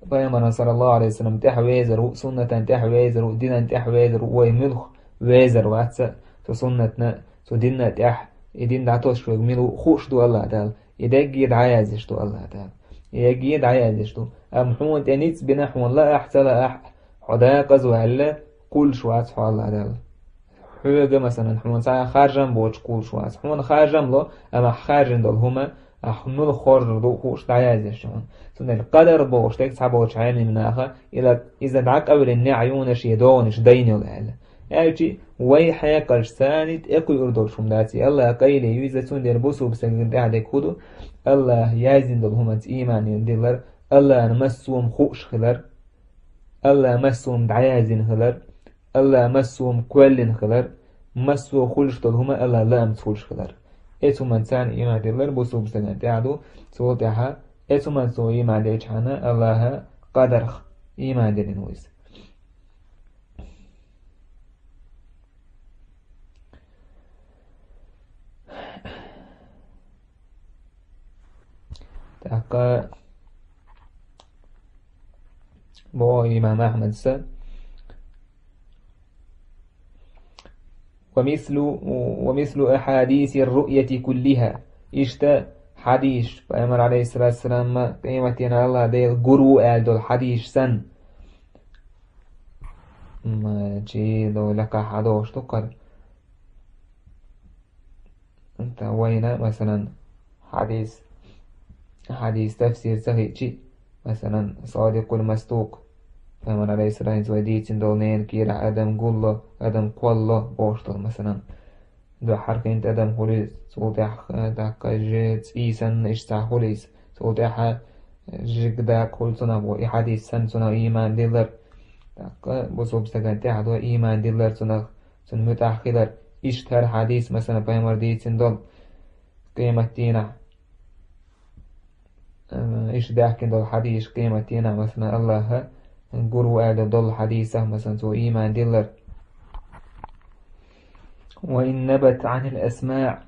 بايمر صلى الله عليه وسلم تحويزر سنة تحويزر دين تحويزر وي ملخ ويزر واتسا تو سنتنا تو ديننا تح إدين دعتوش شوق ميلو خوش دو الله تعالى إداقيد عيازش دو الله تعالى إداقيد عيازش دو أمحمود أنيتس بنحو لا أحسن حدا قزو هلا كل شوات حوال الله تعالى حوجة مثلا حمون ساعة خارجم بوش كل شوات حمون خارجم لو أما خارجن دول هما أحمل خارج دو خوش عيازش شون سن القدر بوش تك سبوش عيني مناخا إذا دعك أول إن عيونش يدونش دينيو لهلا يعني وي حياة سانت اكو يردول شم داتي الله قيلي يوزا تندر بوسو بسنجن دعدي كودو الله يازن دل همت إيمان يندلر الله نمسوم خوش خلر الله مسوم دعيازن خلر الله مسوم كولن خلر مسو خلش دل هما الله لا أمتفولش خلر اتو من سان إيمان دلر بوسو بسنجن دعدو سوطيها اتو من سو إيمان ديجحانا الله قدر إيمان دلن ويس تحقا بو إمام أحمد سا ومثل أحاديث الرؤية كلها إشتا حديث فأمر عليه الصلاة والسلام قيمتنا الله ديل قرو آل دول حديث سن ما جيدو لك حدوش تقر انت وين مثلا حديث تفسير صحيح مثلا صادق المصدوق فمن عليه السلام زوديت دولنين كيرا أدم قول أدم قول بوشتل مثلا دو حركة انت أدم خليس صوتح داك جيت إيسان إشتع خليس صوتح جيك داك خل سنة بو حديث سن سنة إيمان دلر داك بصوب سكن تحدو إيمان دلر سنة متأخر إشتر حديث مثلا بيمر ديت دول قيمتينا إيش داكن دول حديث قيمتينا مثلا الله قروا آل دول حديثه مثلا سو إيمان دلر وإن نبت عن الأسماع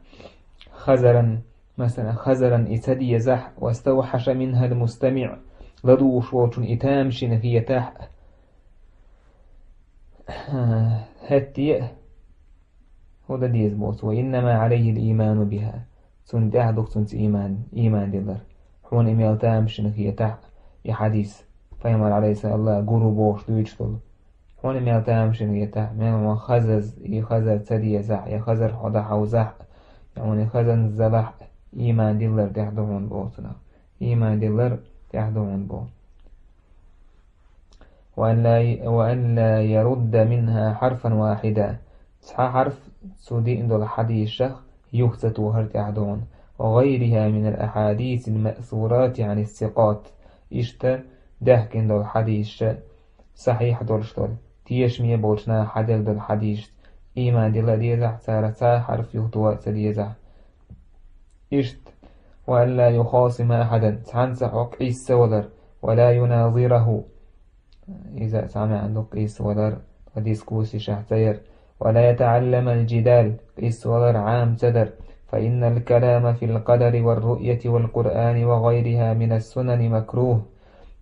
خزرا مثلا خزرا إتدي يزح واستوحش منها المستمع لدو شوط إتامشن هي تح هتي هو ده ديز بوس وإنما عليه الإيمان بها سنتح دوك سنت إيمان دلر حون إميال تامشن هي تح يحديث فيمر عليه السلام الله قروا بوش دويشتل حون إميال تامشن هي تح ميما خزز يخزر تدي يزح يخزر حدا حوزح يعني خزن زلح إيمان دلر تحدون بوسنا إيمان دلر تحدون بو وأن لا يرد منها حرفا واحدا صح حرف سودي إندو الحديث شخ يخزت وهرت أحدون وغيرها من الأحاديث المأثورات عن الثقات إشتا دهك إندو الحديث صحيح دولشتول تيشمية بولشنا حدل دول حديث إيمان دل ديزح سارتا حرف يخطوات سديزح إشت وأن لا يخاصم أحدا تعنسح قيس ولر ولا يناظره إذا سمع عندك قيس ولر وديسكوسي شحتير ولا يتعلم الجدال قيس ولر عام تدر فإن الكلام في القدر والرؤية والقرآن وغيرها من السنن مكروه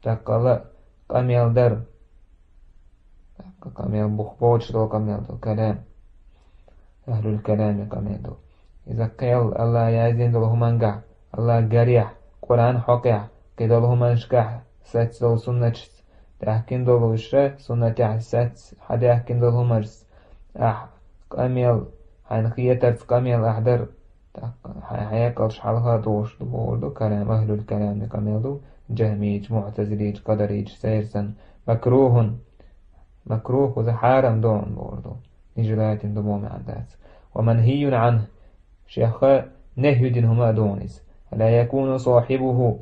تقل قميل در قميل بخبوش دو قميل دو كلام أهل الكلام قميل دو إذا قيل الله يازين دو همانقع الله قريح قرآن حقيح قيل دو همانشكح سات دو سنة تحكين دو وشرة سنة سات حدا يحكين دو همرس قميل حنخية ترس قميل أحدر حياكلش حالها دوش دو كلام أهل الكلام قميل دو جهميج معتزليج قدريج سيرسن مكروه وذا حارم دون بوردو نجلات دموم عندات ومنهي عنه شيخ نهي دينهما دونيس لا يكون صاحبه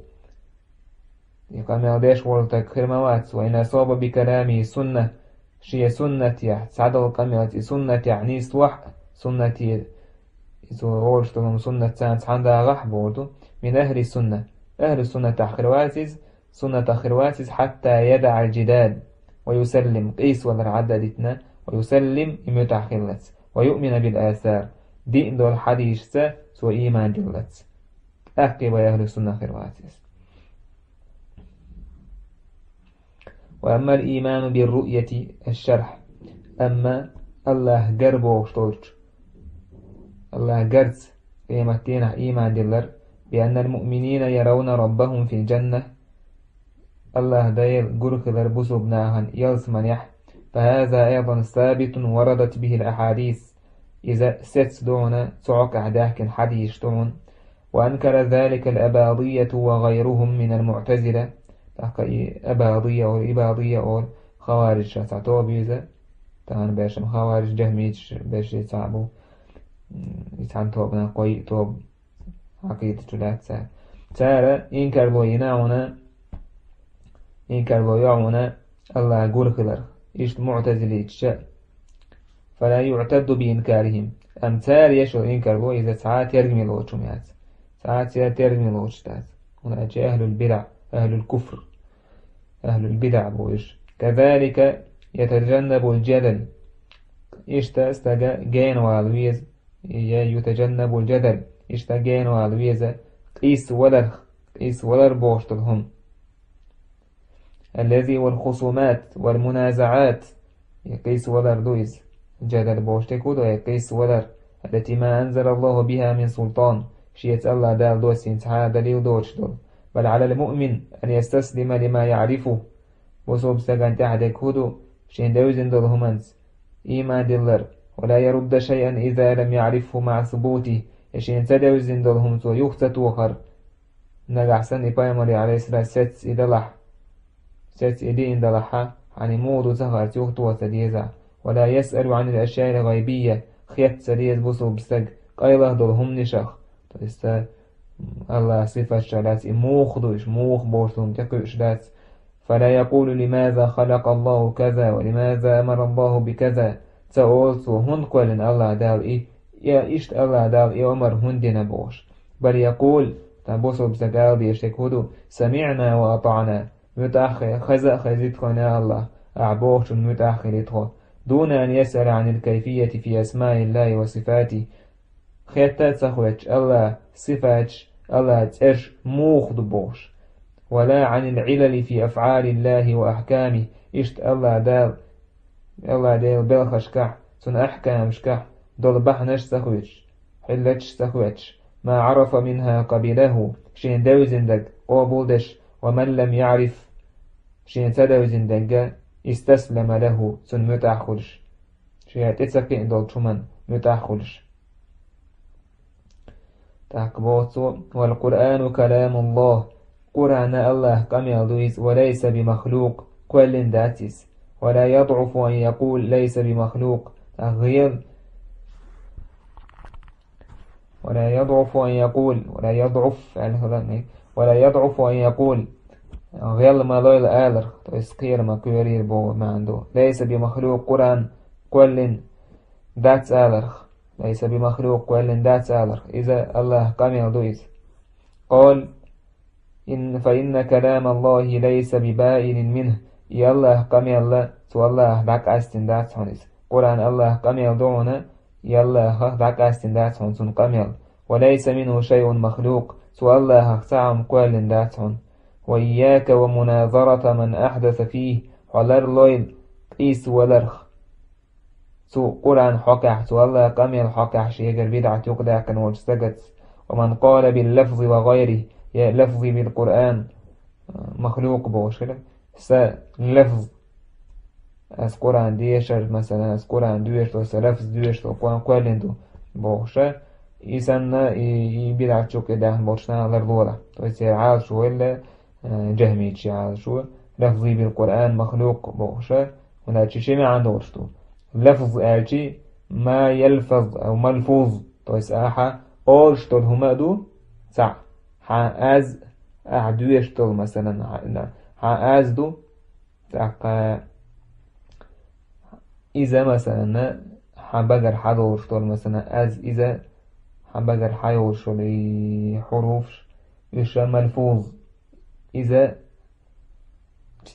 يقام يديش ولتك خرموات وإن أصاب بكلامه سنة شيء سنة سعد القميات سنة يعني صوح سنة إذا سنة سانس عندها غح بوردو من أهل السنة أهل السنة تخرواتيز سنة تخرواتيز حتى يدع الجدال ويسلم قيس ولا عددتنا ويسلم إمتحخلت ويؤمن بالآثار دين دول حديث سو إيمان جلت أحكي ويأهل السنة خرواتيز وأما الإيمان بالرؤية الشرح أما الله قربو شتولش الله قرز قيمتين إيمان دلر بأن المؤمنين يرون ربهم في الجنة الله دايل قرخ ذربسو بناهن يلس منيح فهذا أيضا ثابت وردت به الأحاديث إذا ست دون تعق أحداك حديث دون وأنكر ذلك الأباضية وغيرهم من المعتزلة أباضية أو إباضية أو خوارج تعتو بيزا تان باشم خوارج جهميج باش يتعبوا يتعن توبنا قوي توب عقيدة جلات سارة إنكر بو يناونا إنكر بو يعونا الله يقول خلر إيش معتزلي تشاء فلا يعتد بإنكارهم أمثال يشو إنكر بو إذا ساعات يرمي لوجهم يات ساعات يرمي لوجتات هنا أهل البدع أهل الكفر أهل البدع بوش كذلك يتجنب الجدل إشتا استجا جين والويز يتجنب الجدل إشتا جين والويز قيس ولر بوشتهم الذي والخصومات والمنازعات يقيس ولر دويز جدل بوشتكود ويقيس ولر التي ما أنزل الله بها من سلطان شيت الله دال دوسين تعالى دليل دوش دول بل على المؤمن أن يستسلم لما يعرفه وصوب سجن تحدك هدو شين دوزن دول همانس إيمان دلر ولا يرد شيئا إذا لم يعرفه مع ثبوته شين تدوزن دول همس ويخت توخر نجح سن إبايمري عليه السلام ست إدلح ست إدي إندلحها عن مود زهر يخت وسديزع ولا يسأل عن الأشياء الغيبية خيت سديز بصوب سج قيله دول هم نشخ تستا الله صفة شلات موخ دوش موخ بورسون تكوش دات فلا يقول لماذا خلق الله كذا ولماذا أمر الله بكذا تأولسو هن قولن الله دال يا إشت الله دال أمر هندنا بوش بل يقول تبوسو بسقال بيشتك هدو سمعنا وأطعنا متأخر خزيت خنا الله أعبوش متأخر يدخل دون أن يسأل عن الكيفية في أسماء الله وصفاته خيتات سخوش الله صفاتش الله تأش موخ دبوش ولا عن العلل في أفعال الله وأحكامه إشت الله دال بالخشكح سن أحكام شكح دول بحنش سخوش حلتش سخوش ما عرف منها قبله شين دوزندك قابلدش ومن لم يعرف شين تدوزندك استسلم له سن متأخرش شين تتسكين دول شمن متأخرش تحكبوتو والقرآن كلام الله قرآن الله كم يلويز وليس بمخلوق كل ذاتيس ولا يضعف أن يقول ليس بمخلوق غير ولا يضعف أن يقول غير ما لويل آلر تسكير ما كورير بو ما عنده ليس بمخلوق قرآن كل ذات آلر ليس بمخلوق كل ذات آلر إذا الله كم يلويز قال فإن كلام الله ليس ببائن منه يالله كم يالله سو الله داك استندات هونس قرآن الله كم يلدعونا يالله داك استندات هونسون كم وليس منه شيء مخلوق سو الله سعم كل دات هون وإياك ومناظرة من أحدث فيه حلر لويل قيس ولرخ سو قرآن حكح سو الله كم يلحكح شيء بدعة يقدع كان وجسجت ومن قال باللفظ وغيره يا لفظي بالقرآن مخلوق بوشكله لفظ از قرآن ديشر مثلا از قرآن دوشتو لفظ دوشتو قرآن كوالندو بوشة إيسانا يبدع تشوك ده بوشنا لرضولا تو يصير عال شو ولا جهميتش عال شو لفظي بالقرآن مخلوق بوشة ولا شيء ما عنده وشتو لفظ أرشي ما يلفظ أو ملفوظ تو يسأحا أورشتو هما دو سع از أعدويشتل مثلا از دو تاقا إذا مثلا حبقر حدورشتل مثلا از إذا حبقر حيورشتل حروف يشا ملفوظ إذا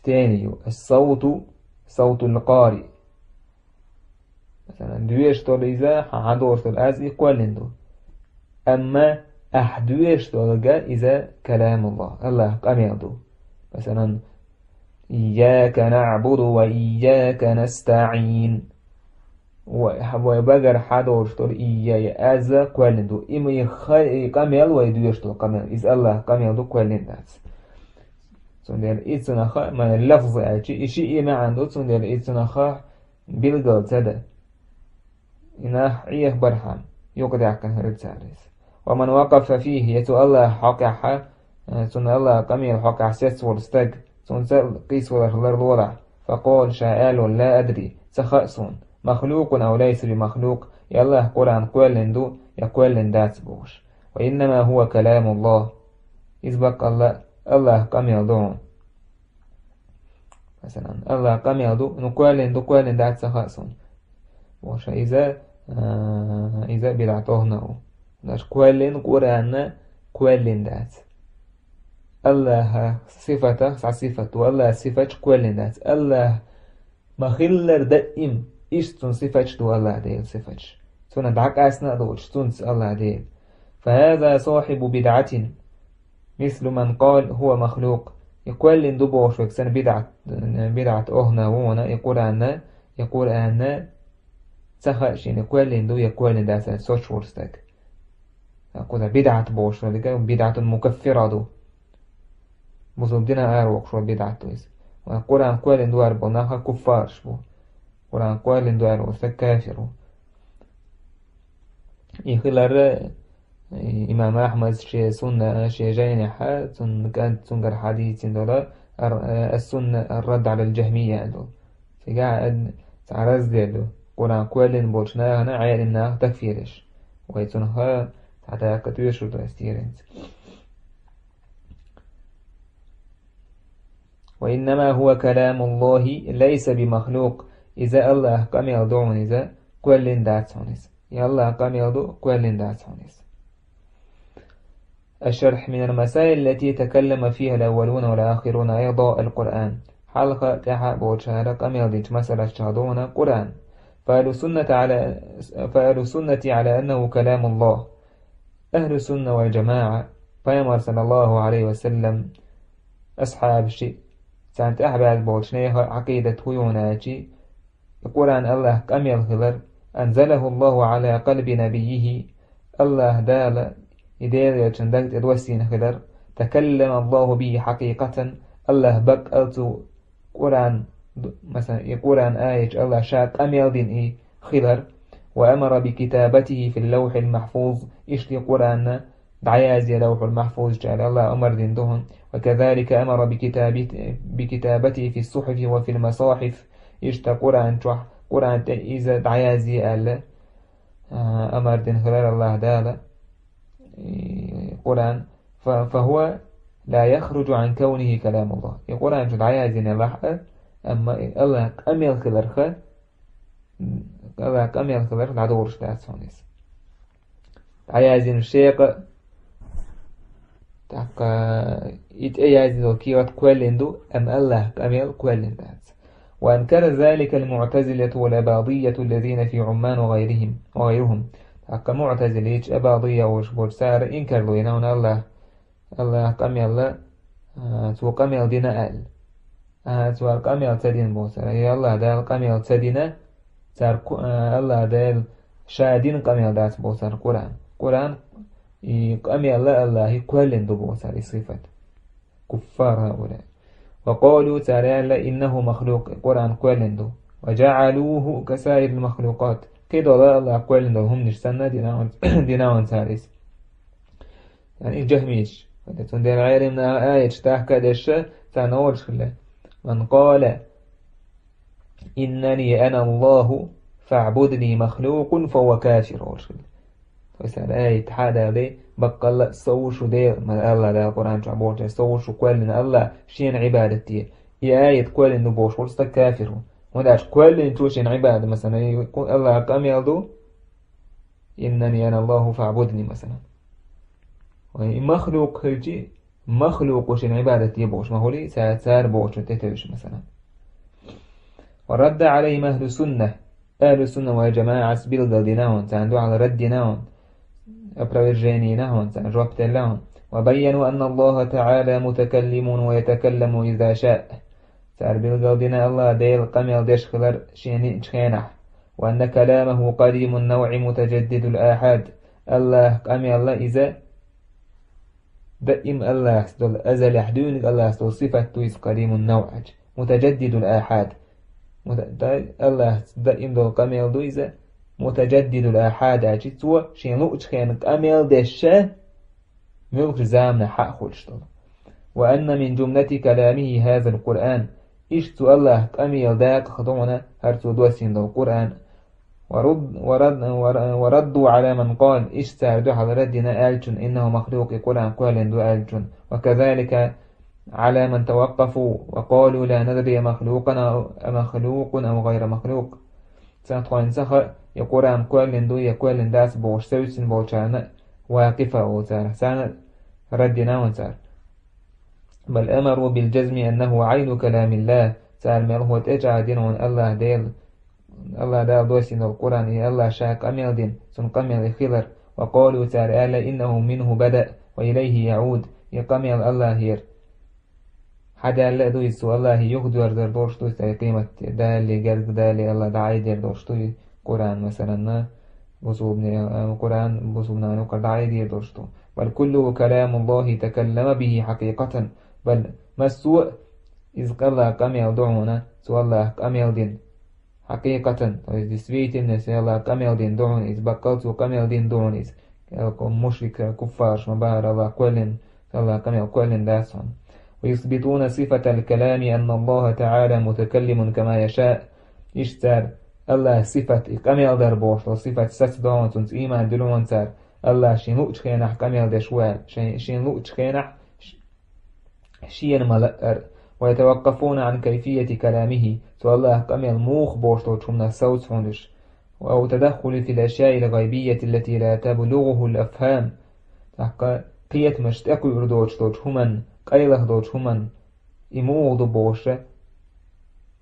تاني الصوت صوت القارئ مثلا دويشتل إذا حدورشتل از يقولندو أما أحدويش تلقى إذا كلام الله قام يعدو مثلا إياك نعبد وإياك نستعين وبقر حدور شتول إياه أزا كوالندو إما يخي قميل ويدويشتول قميل إز الله قميل دو كوالندات سندر إتناخا من اللفظ أجي إشي إما عنده سندر إتناخا بلغل تدا إنه عيه برحام يقدع كان هرتساريس ومن وقف فيه يتو الله حقح سن الله قميل حقح سيس ورستق سن سل قيس ورخلر فقول شائل لا أدري تخأسون مخلوق أو ليس بمخلوق يالله قرآن كوالندو يكوالن دات بوش وإنما هو كلام الله إذبق الله قميل دون مثلا الله قميل دو نكوالن دات تخأسون بوش إذا بدعتوهنه ناش كوالن قرآن كوالن دات الله صفته صفته الله صفة كوالن دات الله مخلر دائم إشتون صفة دو الله ديل صفة سنة دعك أسناء دو إشتون الله ديل فهذا صاحب بدعة مثل من قال هو مخلوق يقول لن دبوش وكسن بدعة أهنا ونا يقول أن تخشين يقول لن دو يقول لن داسا سوش ورستك يقول بدعة بوش بدعة مكفرة دو بزوب دينا أروق شو بدعة دويس وقرآن قوال دوار بناها كفار شبو قرآن قوال دوار وسك كافر يخلر إمام أحمد شيء سنة شيء جينحة كانت تنقر حديث دولا السنة الرد على الجهمية دو في قاعد تعرض دو قرآن قوال بوشنا هنا عيال إنها تكفيرش ويتنها حتى كتويش دو استيرنت وإنما هو كلام الله ليس بمخلوق إذا الله قام يضعون إذا كل داتونيس يا الله قام يضع كل داتونيس الشرح من المسائل التي تكلم فيها الأولون والآخرون أيضا القرآن حلقة كحب وشهر قام يضع مسألة شهدون قرآن فأهل السنة على أنه كلام الله أهل السنة والجماعة فيما صلى الله عليه وسلم أصحاب الشيء سانت أحبال بولشنيها عقيدة هيوناجي يقول عن الله كم يظهر أنزله الله على قلب نبيه الله دال إدير يجندك الوسين خلر تكلم الله به حقيقة الله بك ألتو قرآن مثلا يقول عن آية الله شاك أم يلدين خلر وأمر بكتابته في اللوح المحفوظ إشتي قرآن دعيازي لوح المحفوظ جعل الله أمر دين دهن وكذلك أمر بكتابته في الصحف وفي المصاحف إشتى قرآن إذا دعيازي ألا أمر دين خلال الله دالا قرآن فهو لا يخرج عن كونه كلام الله يقول عن دعيازي نلحق أما الله أميل خلال الله أميل خلال العدو رشدات سونيس دعيازي الشيق تاك إتأيازي كيوات كوالندو أم الله كامل كوالندات وأنكر ذلك المعتزلة والأباضية الذين في عمان وغيرهم تاك معتزلة أباضية وشبورسار إنكر لينون الله كامل تو كامل دينا تو كامل تدين بوسر يا الله دال كامل تدين تار الله دال شادين كامل دات بوسر قرآن قامي الله كل دبو ساري صفة كفار هؤلاء وقالوا تعالى إنه مخلوق قرآن كل دو وجعلوه كسائر المخلوقات كده الله كل دو هم نشتنا ديناون ساريس يعني جهميش فتندر عير من آية تحكى دش تنورش خلا من قال إنني أنا الله فاعبدني مخلوق فهو كافر ورشل ويسأل آية حدا لي بقى الله سوشو دير ما الله لا القرآن تعبوش سوشو كوالن الله شين عبادتي هي آية كوالن نبوش ورستا كافر وداش كوالن توشين عبادة مثلا يقول الله قام يلدو إنني أنا الله فاعبدني مثلا مخلوق هجي مخلوق وشين عبادتي بوش ما هو لي سار بوش تتوش مثلا ورد عليهم أهل السنة والجماعة بلغ ديناون تعندوا على رد ديناون أبرجينينهم جوابت لهم وبينوا أن الله تعالى متكلم ويتكلم إذا شاء تعال بلغ دينا الله ديل قميل ديش خلر شينح وأن كلامه قديم النوع متجدد الآحاد. الله أمي الله إذا دائم الله استول أزل حدون الله استول صفة تويس قديم النوع متجدد الآحاد. الله دائم دول قميل دو إذا متجدد الآحاد أجتوا شين لوش خيانك أميل دشة ملك زامنا حق خلشتول. وأن من جملة كلامه هذا القرآن إشتو الله أميل داك خضونا هرتو دوسين دو القرآن. وردوا على من قال اشتعدوا على ردنا آلجن إنه مخلوق قرآن قال دو آلجن. وكذلك على من توقفوا وقالوا لا ندري مخلوق أو غير مخلوق. سنتقوين سخر يقرآن قال دو يقول داس بوش سوسن بوشانا واقفة وزار سنة ردنا ونزار. بل أمروا بالجزم أنه عين كلام الله سار ملهو تجع دينون الله دال دوسين القرآن الله شاك أميل دين سنقمل خلر. وقالوا تعالى إنه منه بدأ وإليه يعود يقمل الله هير حدا لا دويسو الله يقدر در دوشتو قيمة دالي قلق دالي الله دعاي در دوشتو قرآن مثلا قرآن بصوبنا نقر دعاي در دوشتو. بل كله كلام الله تكلم به حقيقة. بل ما السوء إذ قال قمل دعونا سو الله قمل دين حقيقة. إذ دسويت الناس الله قمل دين دعون إذ بقلتو قمل دين دعون إذ مشرك كفار مبار الله كلن الله قمل كلن داسون. ويثبتون صفة الكلام أن الله تعالى متكلم كما يشاء. إشتار الله صفة قمل در بوش وصفة ستدعون تنس إيمان دلون تار الله شنوش خينح قمل دشوال شنوش خينح شين ملأر. ويتوقفون عن كيفية كلامه سو الله قمل موخ بوشتو تشمنا الصوت هندش. أو تدخل في الأشياء الغيبية التي لا تبلغه الأفهام تحقا قيت مشتاقو يردوشتو تشمن قيله دوشمن إموغ دو بوشة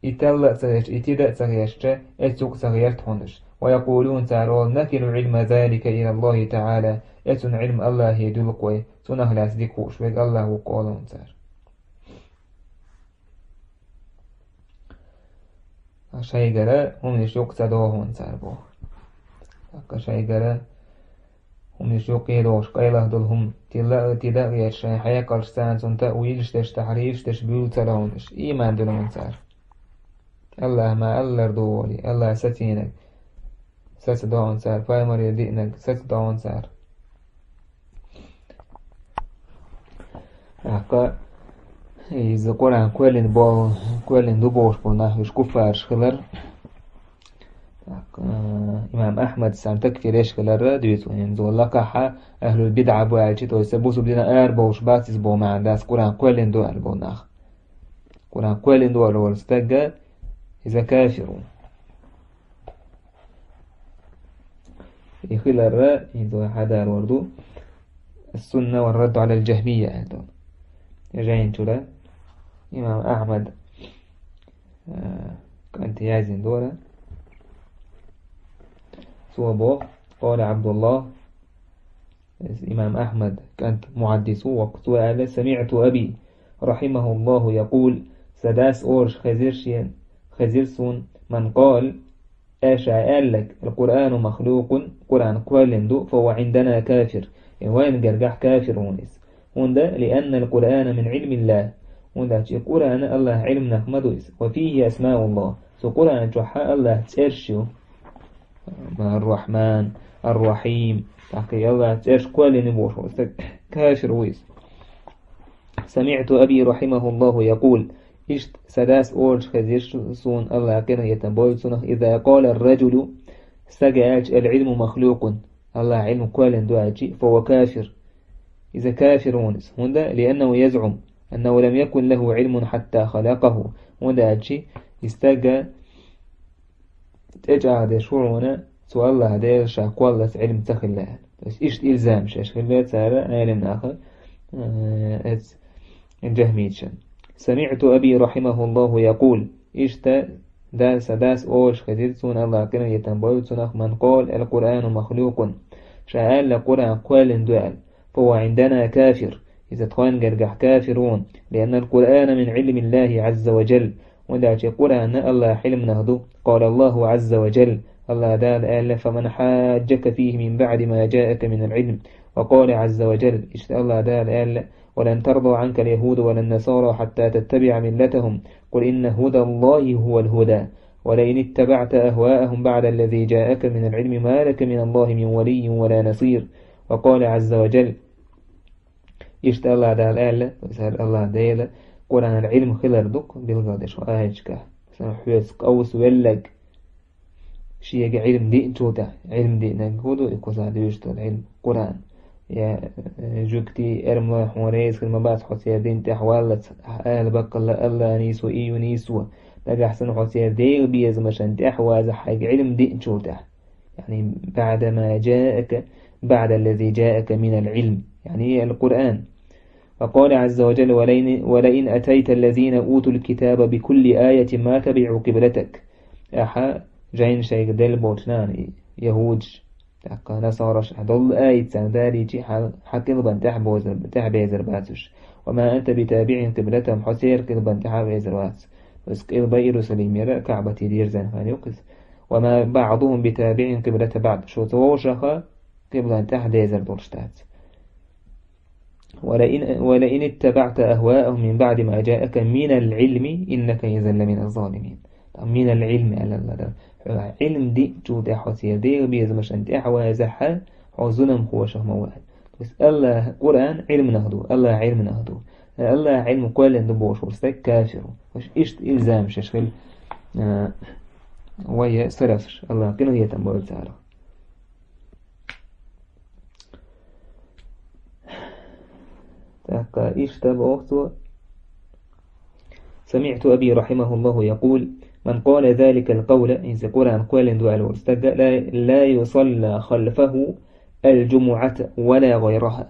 إتلا تغيش إتدا تغيش إتسوق تغيرت هندش. ويقولون تعالى نكل علم ذلك إلى الله تعالى إتن علم الله يدلقوي سنهلاس ديكوش ويق الله وقالون تعالى. شايقرا هم يشوق تدوهون تعالى شايقرا هم يشوق يدوش قيله دلهم تلا غيش حياة قرشتان سن تأويلش تش تحريفش تش بيول تلونش إيمان دلون تعالى. الله ما ألر دولي الله ستينك ستدعون تعالى فايمر يدينك ستدعون تعالى. حقا إذا قرآن كوالين دبوش بنا يش كفارش خلر. إمام أحمد سام تكفيرش خلر دويتو ينزو لقاحة أهل البدعة بواجد ويسبوسوا بدنا بوش باتس بو ما عنداس قرآن كوالين دو أربوناخ قرآن كوالين دو أربوناخ إذا كافرون خلر ينزو حدا الوردو السنة والرد على الجهمية يجاين تولا إمام أحمد كانت يازن دولا صوبه. قال عبد الله إمام أحمد كانت محدثه وقت سمعت أبي رحمه الله يقول سداس أورش خزيرسون من قال أشاء لك القرآن مخلوق قرآن كوالندو فهو عندنا كافر. وين جرجح كافر ونس وندا لأن القرآن من علم الله وندا القرآن الله علمنا مدوس وفيه أسماء الله سو قرآن جحا الله ترشو الرحمن الرحيم تحكي الله ترش كوالي نبوش كافر ويس. سمعت أبي رحمه الله يقول إشت سداس أورج خزيرسون الله كان يتنبويسونه إذا قال الرجل سجاج العلم مخلوق الله علم كوالن دواجي فهو كافر. إذا كافر ونس هندا لأنه يزعم أنه لم يكن له علم حتى خلقه هندا أجي يستجى تجعل شعونا سؤال الله دير شاقوالة علم تخلاه بس إيش إلزام شاش خلاه تعالى علم آخر الجهميتشن. سمعت أبي رحمه الله يقول إشتا داس أوش خديرتون الله كان يتنبويتون من قال القرآن مخلوق شاء القرآن قال دوال فهو عندنا كافر. إذا تخوان قرقح كافرون لأن القرآن من علم الله عز وجل ودعتي قرآن الله حلم نهضو قال الله عز وجل الله دال آل فمن حاجك فيه من بعد ما جاءك من العلم وقال عز وجل الله دال آل ولن ترضى عنك اليهود ولا النصارى حتى تتبع ملتهم قل إن هدى الله هو الهدى ولئن اتبعت أهواءهم بعد الذي جاءك من العلم ما لك من الله من ولي ولا نصير وقال عز وجل الله دال آل الله دال قرآن العلم خلال دق بالغادش وآهجك حويسك أوس ولق شيء علم دي جودا علم دي نجودو يكوزا ديوشت العلم قرآن يا جوكتي ارمى حوريس كلمة باس حسير دين تحوالت أهل بقل الله نيسو إيو نيسو نجح سن حسير دير بيز مشان تحواز حق علم دي جودا يعني بعدما جاءك بعد الذي جاءك من العلم يعني القرآن وقال عز وجل ولئن أتيت الذين أوتوا الكتاب بكل آية ما تبعوا قبلتك أحا جاين شيء دل بوتنان يهودش تحقا نصارش هدول آية سندالي حقلبا تحبيزر باتش وما أنت بتابع قبلتهم حسير قلبا تحبيزر باتش بس قلبا إرسليم يرى كعبة دير زنفان يقص وما بعضهم بتابع قبلة بعض شو توشخ قبلا تحبيزر دولشتات ولئن اتبعت أهواءهم من بعد ما جاءك من العلم إنك إذا لمن الظالمين من العلم على الله علم دي جود حسير دي بيز مش أنت أحوازها عزنم خوشه مواد بس الله قرآن علم نهدو الله علم نهدو الله علم كل ندبوش ورستك كافر وش إيش إلزام ششغل ويا صرفش الله كنو يتنبول تعالى تحقا إيش تبعوثو سمعت أبي رحمه الله يقول من قال ذلك القول إن قرآن قول دعا الورستق لا يصلى خلفه الجمعة ولا غيرها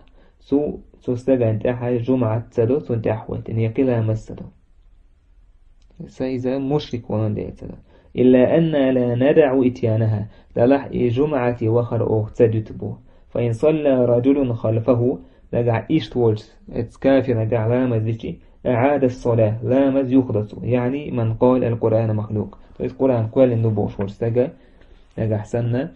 سوستقى أنت أحد جمعة سدو سنت أحوات إن يقلها مسدو سيزا مشرك ونندي سدو إلا أن لا ندع إتيانها للح جمعة وخر أختدتبو فإن صلى رجل خلفه لقع إشتولز اتكافر نقع لامز ذكي أعاد الصلاة لامز يخلص يعني من قال القرآن مخلوق القرآن قال النبوش ورستقى لقع سنة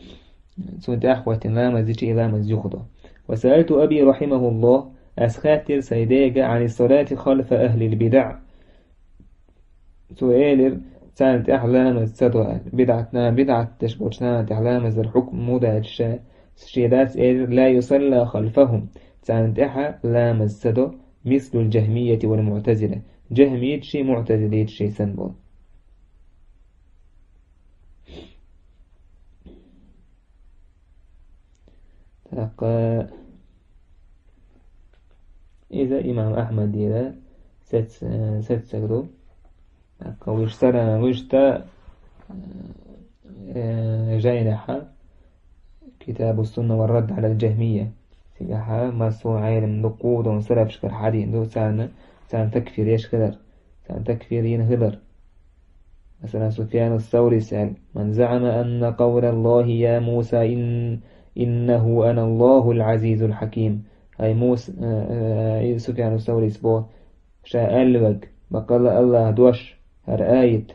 سنت أحوة لامز ذكي لامز يخلص وسألت أبي رحمه الله أسخاتر سيديق عن الصلاة خلف أهل البدع سؤال سانت أحلامز سدوى بدعة تشبه سانت أحلامز الحكم مدعج شيدات لا يصلى خلفهم سانت أحا لامز سدو مثل الجهمية والمعتزلة جهمية شي معتزلية شي سنبول إذا إمام أحمد ديلا ست سكرو ويشتا جاينحا كتاب السنة والرد على الجهمية سيحا مسو عالم نقود ونصرف شكر حدين دو سان تكفير يشكدر سان تكفير ينهدر مثلا سفيان الثوري سأل من زعم أن قول الله يا موسى إنه أنا الله العزيز الحكيم هاي موسى سفيان الثوري سبو شاء الوج بقال الله دوش هر آية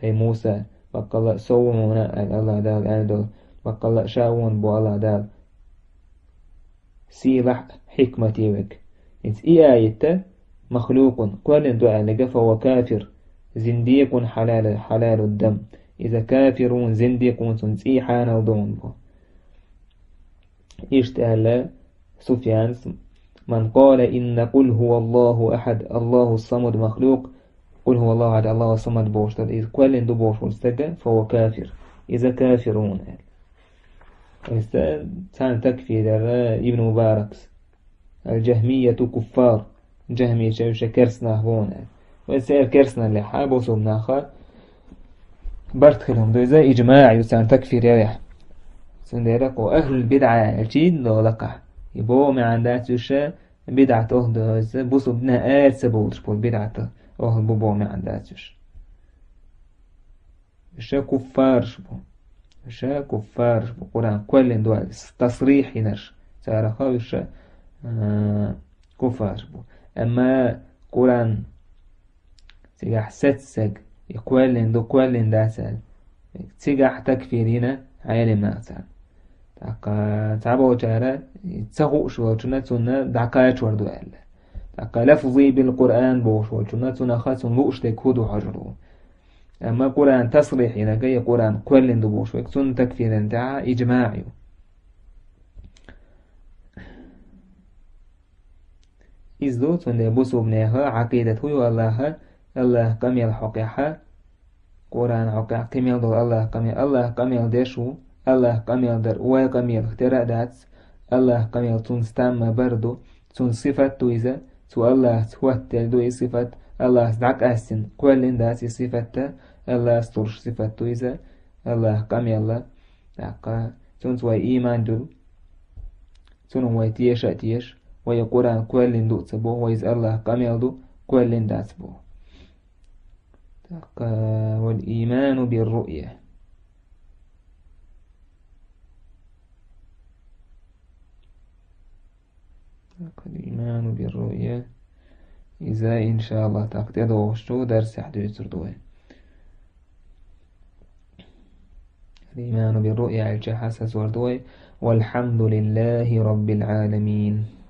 هاي موسى بقال سوون الله دال أندل بقال شاون بو الله دال سيلح حكمتي وك إنت آية مخلوق كل دعاء لك فهو كافر زنديق حلال الدم إذا كافر زنديق سنسيحان الضمن بو اشتهل سفيان من قال إن قل هو الله أحد الله الصمد مخلوق قل هو الله أحد الله الصمد بوش إذا كل دو بوش ورستقى فهو كافر إذا كافرون كان تكفير ابن مبارك الجهمية كفار جهمية شوشة كرسنا هون ويسأل كرسنا اللي حابوا صبنا آخر برتخلهم دو إذا إجماع يسان تكفير يريح سندرق وأهل البدعة الجيد لو لقح يبو ما عندها شوشة بدعة أهد بوصو بنا آل سبولش بول بدعة أهد بو ما عندها شوشة شا كفار شبو شا كفار شبو قرآن كل دول تصريح ينش سارخا وشا كفار شبو أما قرآن سيح ستسق يقولن دو قولن داسال تيجح تكفيرين عالم ناسال تاقا تعبو جارة تسغو شو جنة تنا دعكاية وردو ألا تاقا لفظي بالقرآن بوش وجنة تنا خاصن بوش تكودو حجرو أما قرآن تصريح إذا جاي قرآن قولن دو بوش ويكتون تكفيرين تاع إجماعي إزدو تن بوسو بنيها عقيدة هو الله كميل حقيقة قرآن حقيقة كميل دو الله كميل ديشو الله كميل در وای كميل اختراع داتس الله كميل تون ستام بردو تون صفة تويزة تو الله توات دو صفة الله دعك أحسن كل داس صفة الله استرش صفة تويزة الله كميل دعك تون توي إيمان دل تون وي تيش وي قرآن كل دو تبو ويز الله كميل دو كل داس بو والإيمان بالرؤية الإيمان بالرؤية إذا إن شاء الله تقدروا وشتو درس حديث سردوه الإيمان بالرؤية على حساس وردوه والحمد لله رب العالمين.